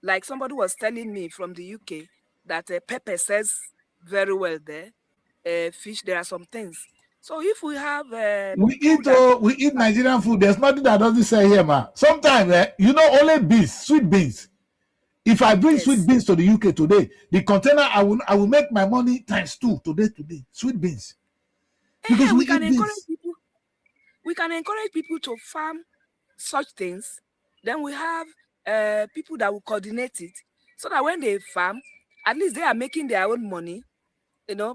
Like somebody was telling me from the UK that pepper sells very well there. Fish, there are some things. So if we have people that We eat Nigerian food. There's nothing that doesn't say here, man. Sometimes, only beans, sweet beans. If I bring yes, sweet beans to the UK today, the container I will make my money times 2 today. Sweet beans. Because we can eat encourage beans. people. We can encourage people to farm such things. Then we have people that will coordinate it, so that when they farm, at least they are making their own money.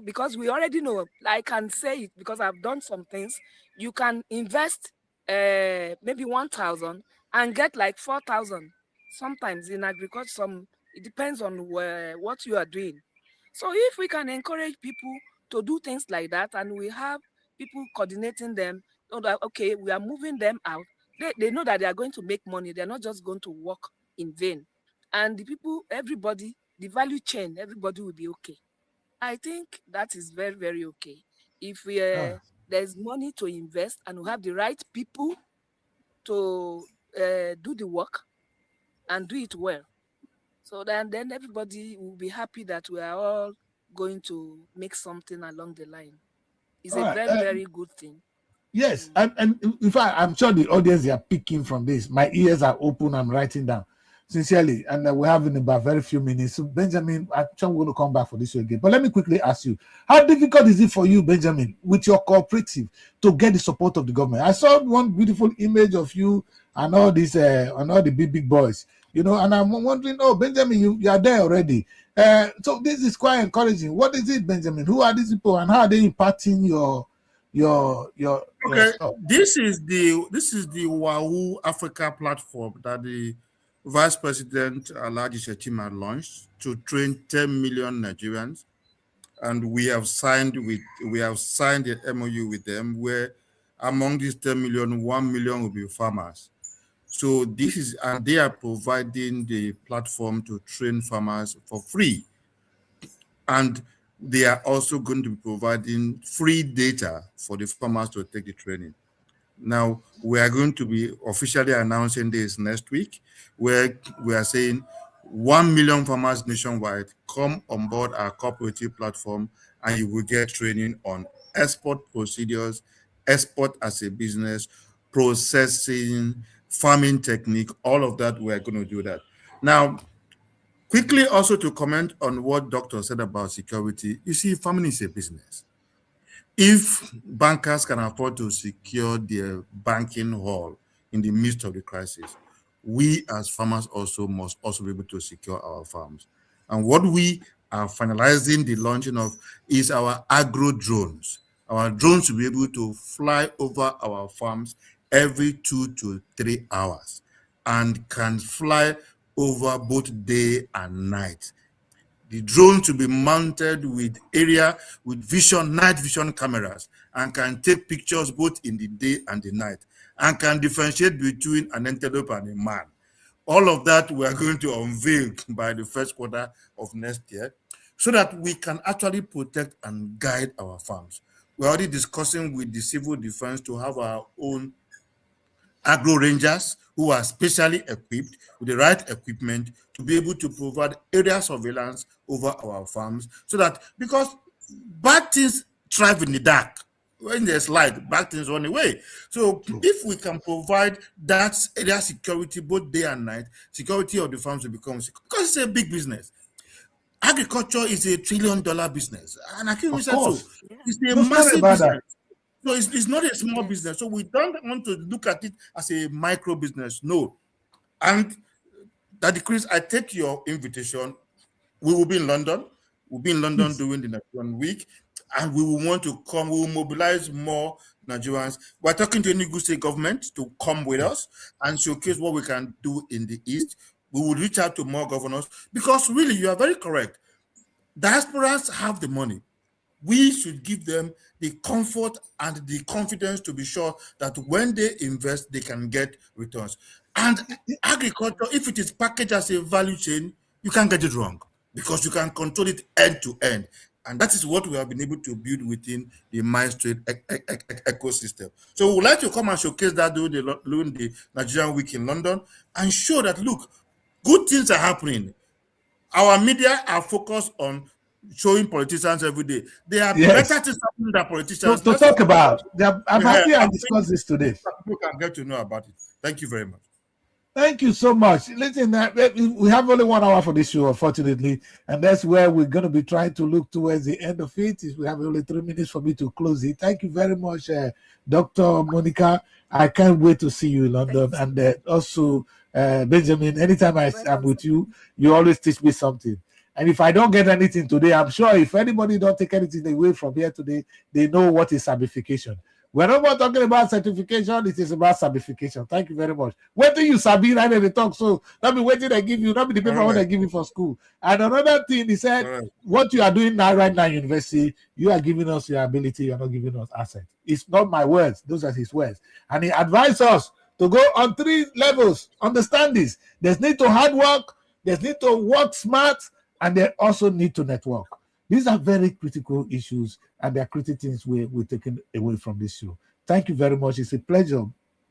Because we already know, I can say it because I've done some things. You can invest maybe 1,000 and get like 4,000. Sometimes in agriculture, it depends on what you are doing. So if we can encourage people to do things like that, and we have people coordinating them, so that, okay, we are moving them out, they know that they are going to make money. They're not just going to work in vain. And the people, everybody, the value chain, everybody will be okay. I think that is very, very okay. If there's money to invest and we have the right people to do the work and do it well, so then everybody will be happy that we are all going to make something along the line. It's All a right. very, very good thing. Yes, and in fact, I'm sure the audience they are picking from this. My ears are open. I'm writing down sincerely, and we're having about very few minutes. So, Benjamin, I'm sure we're going to come back for this again. But let me quickly ask you: how difficult is it for you, Benjamin, with your cooperative, to get the support of the government? I saw one beautiful image of you and all these, and all the big boys, and I'm wondering, oh, Benjamin, you are there already. So this is quite encouraging. What is it, Benjamin? Who are these people, and how are they impacting your Okay, stuff? this is the Wahoo Africa platform that the Vice President Alhaji Shetima launched to train 10 million Nigerians, and we have signed an MOU with them where among these 10 million, 1 million will be farmers. So and they are providing the platform to train farmers for free. And they are also going to be providing free data for the farmers to take the training. Now, we are going to be officially announcing this next week, where we are saying 1 million farmers nationwide come on board our cooperative platform, and you will get training on export procedures, export as a business, processing, farming technique, all of that. We are going to do that. Now, quickly also to comment on what Doctor said about security, you see, farming is a business. If bankers can afford to secure their banking hall in the midst of the crisis, we as farmers also must also be able to secure our farms. And what we are finalizing the launching of is our agro drones. Our drones should be able to fly over our farms every 2 to 3 hours and can fly over both day and night. The drone to be mounted with night vision cameras, and can take pictures both in the day and the night, and can differentiate between an antelope and a man. All of that we are going to unveil by the first quarter of next year, so that we can actually protect and guide our farms. We're already discussing with the civil defense to have our own agro rangers who are specially equipped with the right equipment to be able to provide area surveillance over our farms, so that, because bad things thrive in the dark. When there's light, bad things run away. So if we can provide that area security both day and night, security of the farms will become secure, because it's a big business. Agriculture is $1 trillion business, and I think we said so. It's a massive business. So it's not a small business. So we don't want to look at it as a micro business. No. And Daddy Chris, I take your invitation. We will be in London. We'll be in London during the Nigerian week, and we will want to come. We will mobilize more Nigerians. We're talking to Enugu State government to come with us and showcase what we can do in the East. We will reach out to more governors, because really, you are very correct. Diasporans have the money. We should give them the comfort and the confidence to be sure that when they invest, they can get returns. And agriculture, if it is packaged as a value chain, you can't get it wrong, because you can control it end to end. And that is what we have been able to build within the Mines Trade ecosystem. So we would like to come and showcase that during the Nigerian week in London, and show that, look, good things are happening. Our media are focused on showing politicians every day. They are better things happening than politicians. To talk about. I'm happy I discussed this today. People can get to know about it. Thank you very much. Thank you so much. Listen, we have only 1 hour for this show, unfortunately, and that's where we're going to be trying to look towards the end of it. We have only 3 minutes for me to close it. Thank you very much, Dr. Monica. I can't wait to see you in London. And also, Benjamin, anytime I'm with you, you always teach me something. And if I don't get anything today, I'm sure if anybody don't take anything away from here today, they know what is certification. We're not talking about certification, it is about certification. Thank you very much. When do you sabi right at the talk? So not be waiting I give you, not be the paper what I give you for school. And another thing, he said, what you are doing now, right now, university, you are giving us your ability, you are not giving us assets. It's not my words, those are his words. And he advised us to go on 3 levels. Understand this. There's need to hard work, there's need to work smart, and they also need to network. These are very critical issues, and they are critical things we're taking away from this show. Thank you very much. It's a pleasure,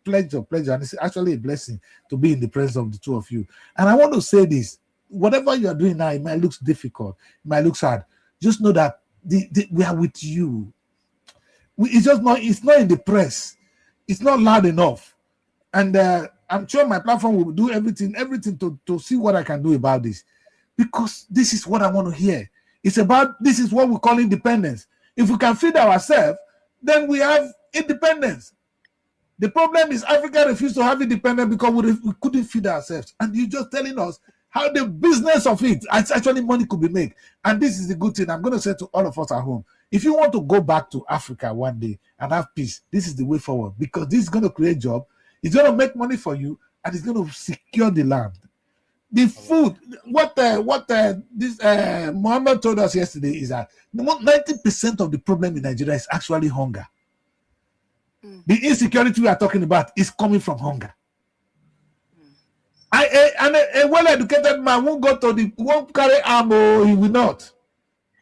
and it's actually a blessing to be in the presence of the two of you. And I want to say this: whatever you are doing now, it might look difficult, it might look hard. Just know that we are with you. It's not in the press. It's not loud enough, and I'm sure my platform will do everything to see what I can do about this, because this is what I want to hear. This is what we call independence. If we can feed ourselves, then we have independence. The problem is Africa refused to have independence because we couldn't feed ourselves. And you're just telling us how the business of it, actually money could be made. And this is the good thing I'm going to say to all of us at home. If you want to go back to Africa one day and have peace, this is the way forward, because this is going to create jobs, it's going to make money for you, and it's going to secure the land. The food, what this Mohammed told us yesterday is that 90% of the problem in Nigeria is actually hunger. The insecurity we are talking about is coming from hunger. A well-educated man won't carry armor, he will not.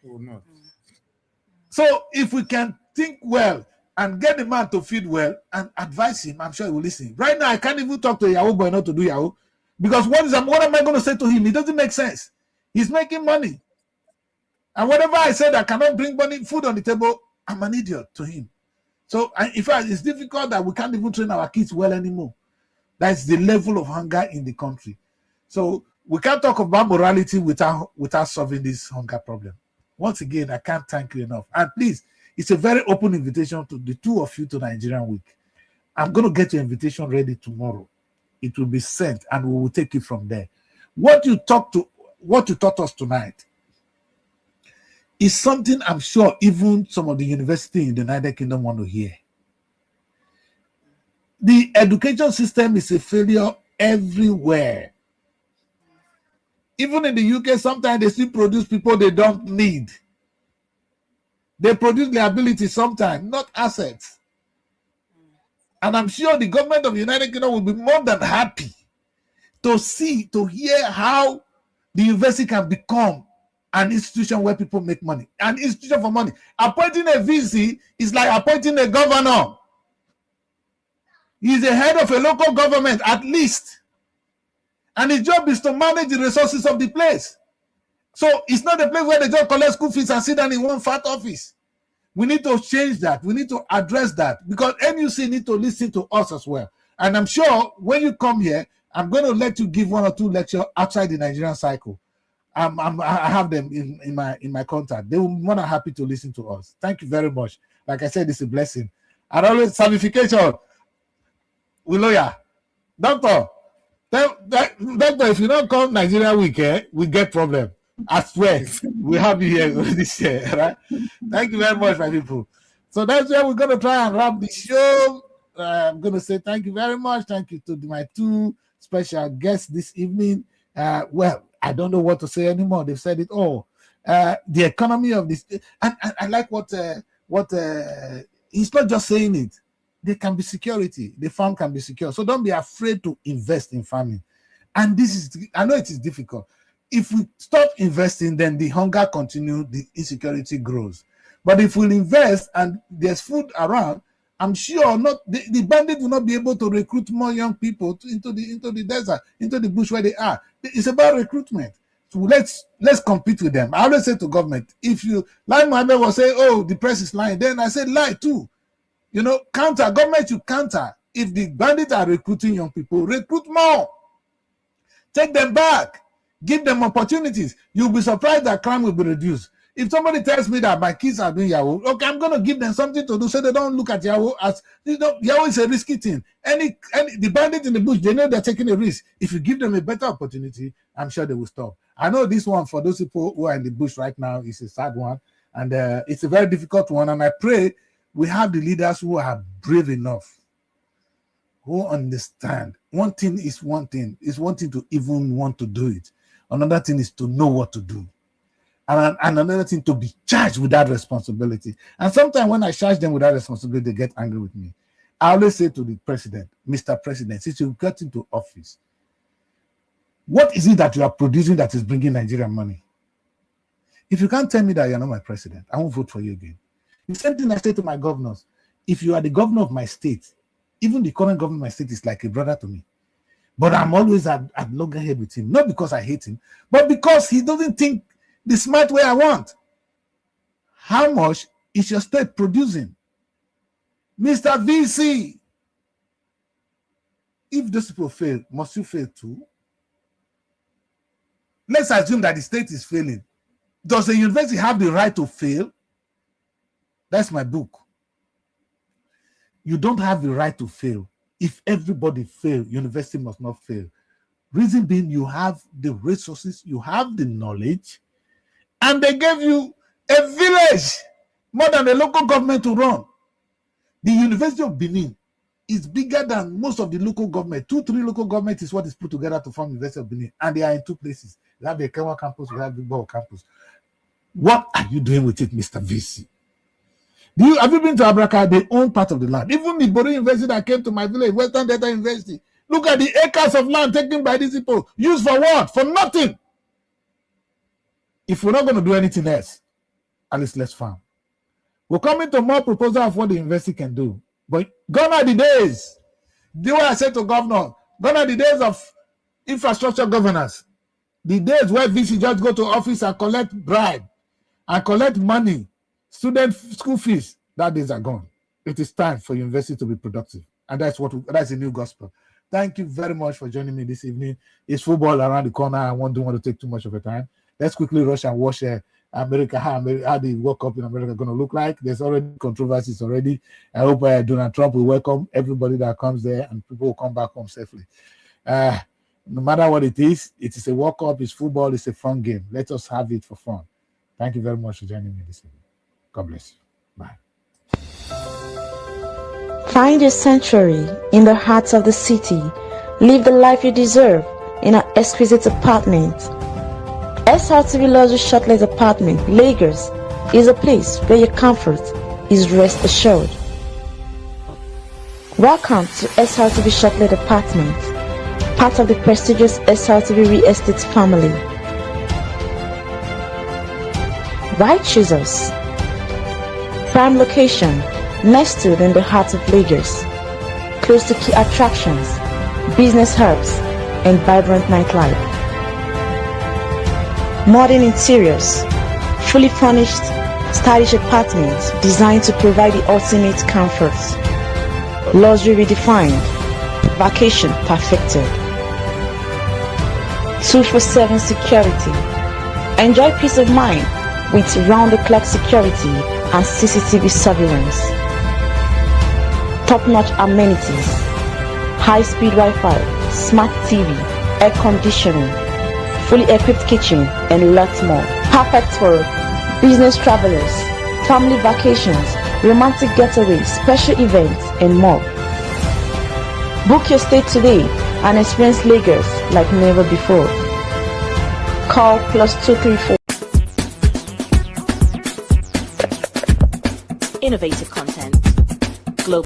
He will not. So if we can think well and get the man to feed well and advise him, I'm sure he will listen. Right now, I can't even talk to a Yahoo boy not to do Yahoo. Because what am I going to say to him? It doesn't make sense. He's making money. And whatever I said, I cannot bring food on the table, I'm an idiot to him. So in fact, it's difficult that we can't even train our kids well anymore. That's the level of hunger in the country. So we can't talk about morality without solving this hunger problem. Once again, I can't thank you enough. And please, it's a very open invitation to the two of you to Nigerian Week. I'm going to get your invitation ready tomorrow. It will be sent, and we will take it from there. What you taught us tonight is something I'm sure even some of the university in the United Kingdom want to hear. The education system is a failure everywhere. Even in the UK, sometimes they still produce people they don't need. They produce liabilities sometimes, not assets. And I'm sure the government of the United Kingdom will be more than happy to hear how the university can become an institution where people make money, an institution for money. Appointing a VC is like appointing a governor. He's the head of a local government, at least. And his job is to manage the resources of the place. So it's not a place where they just collect school fees and sit down in one fat office. We need to change that. We need to address that because NUC need to listen to us as well. And I'm sure when you come here, I'm going to let you give 1 or 2 lectures outside the Nigerian cycle. I have them in my contact. They will be more than happy to listen to us. Thank you very much. Like I said, it's a blessing. And always certification. We lawyer. Doctor, if you don't come Nigeria week, we get problem. I swear, we have you here this year, right? Thank you very much, my people. So that's where we're going to try and wrap the show. I'm going to say thank you very much. Thank you to my 2 special guests this evening. Well, I don't know what to say anymore. They've said it all. The economy of this, and I like what he's not just saying it. There can be security. The farm can be secure. So don't be afraid to invest in farming. And this is, I know it is difficult. If we stop investing, then the hunger continues, the insecurity grows. But if we invest and there's food around, I'm sure not the bandit will not be able to recruit more young people into the desert, into the bush where they are. It's about recruitment. So let's compete with them. I always say to government, if you, like Mohammed was saying, oh, the press is lying, then I said lie too. You know, counter, government should counter. If the bandits are recruiting young people, recruit more. Take them back. Give them opportunities. You'll be surprised that crime will be reduced. If somebody tells me that my kids are doing Yahoo, okay, I'm going to give them something to do so they don't look at Yahoo as, you know, Yahoo is a risky thing. The bandits in the bush, they know they're taking a risk. If you give them a better opportunity, I'm sure they will stop. I know this one for those people who are in the bush right now is a sad one, and it's a very difficult one, and I pray we have the leaders who are brave enough, who understand. One thing is wanting to even want to do it. Another thing is to know what to do. And another thing, to be charged with that responsibility. And sometimes when I charge them with that responsibility, they get angry with me. I always say to the president, Mr. President, since you got into office, what is it that you are producing that is bringing Nigerian money? If you can't tell me that you're not my president, I won't vote for you again. The same thing I say to my governors. If you are the governor of my state, even the current governor of my state is like a brother to me. But I'm always at loggerhead with him, not because I hate him, but because he doesn't think the smart way I want. How much is your state producing? Mr. VC, if those people fail, must you fail too? Let's assume that the state is failing. Does the university have the right to fail? That's my book. You don't have the right to fail. If everybody fails, university must not fail. Reason being, you have the resources, you have the knowledge, and they gave you a village more than a local government to run. The University of Benin is bigger than most of the local government. 2-3 local government is what is put together to form University of Benin, and they are in 2 places. We have the Kewa campus, we have the Bo campus. What are you doing with it, Mr. VC? Have you been to Abraka? They own part of the land. Even the Bodo University that came to my village, Western Delta University, look at the acres of land taken by these people. Used for what? For nothing. If we're not going to do anything else, at least let's farm. We're coming to more proposal of what the university can do. But gone are the days. The way I said to governor, gone are the days of infrastructure governance. The days where VC just go to office and collect bribe and collect money, student school fees. That days are gone. It is time for university to be productive. And that's the new gospel. Thank you very much for joining me this evening. It's football around the corner. I don't want to take too much of your time. Let's quickly rush and watch America, how the World Cup in America is going to look like. There's already controversies already. I hope Donald Trump will welcome everybody that comes there and people will come back home safely. No matter what it is a World Cup, it's football, it's a fun game. Let us have it for fun. Thank you very much for joining me this evening. God bless you. Bye. Find your sanctuary in the heart of the city. Live the life you deserve in an exquisite apartment. SRTV Luxury Shortlet Apartment, Lagos, is a place where your comfort is rest assured. Welcome to SRTV Shortlet Apartment, part of the prestigious SRTV Real Estate family. Why choose us? Prime location, nestled in the heart of Lagos, close to key attractions, business hubs, and vibrant nightlife. Modern interiors, fully furnished, stylish apartments designed to provide the ultimate comfort. Luxury redefined, vacation perfected. 24/7 security. Enjoy peace of mind with round-the-clock security and CCTV surveillance. Top-notch amenities, high-speed Wi-Fi, smart TV, air conditioning, fully equipped kitchen, and lots more. Perfect for business travelers, family vacations, romantic getaways, special events, and more. Book your stay today and experience Lagos like never before. Call +234. Innovative content,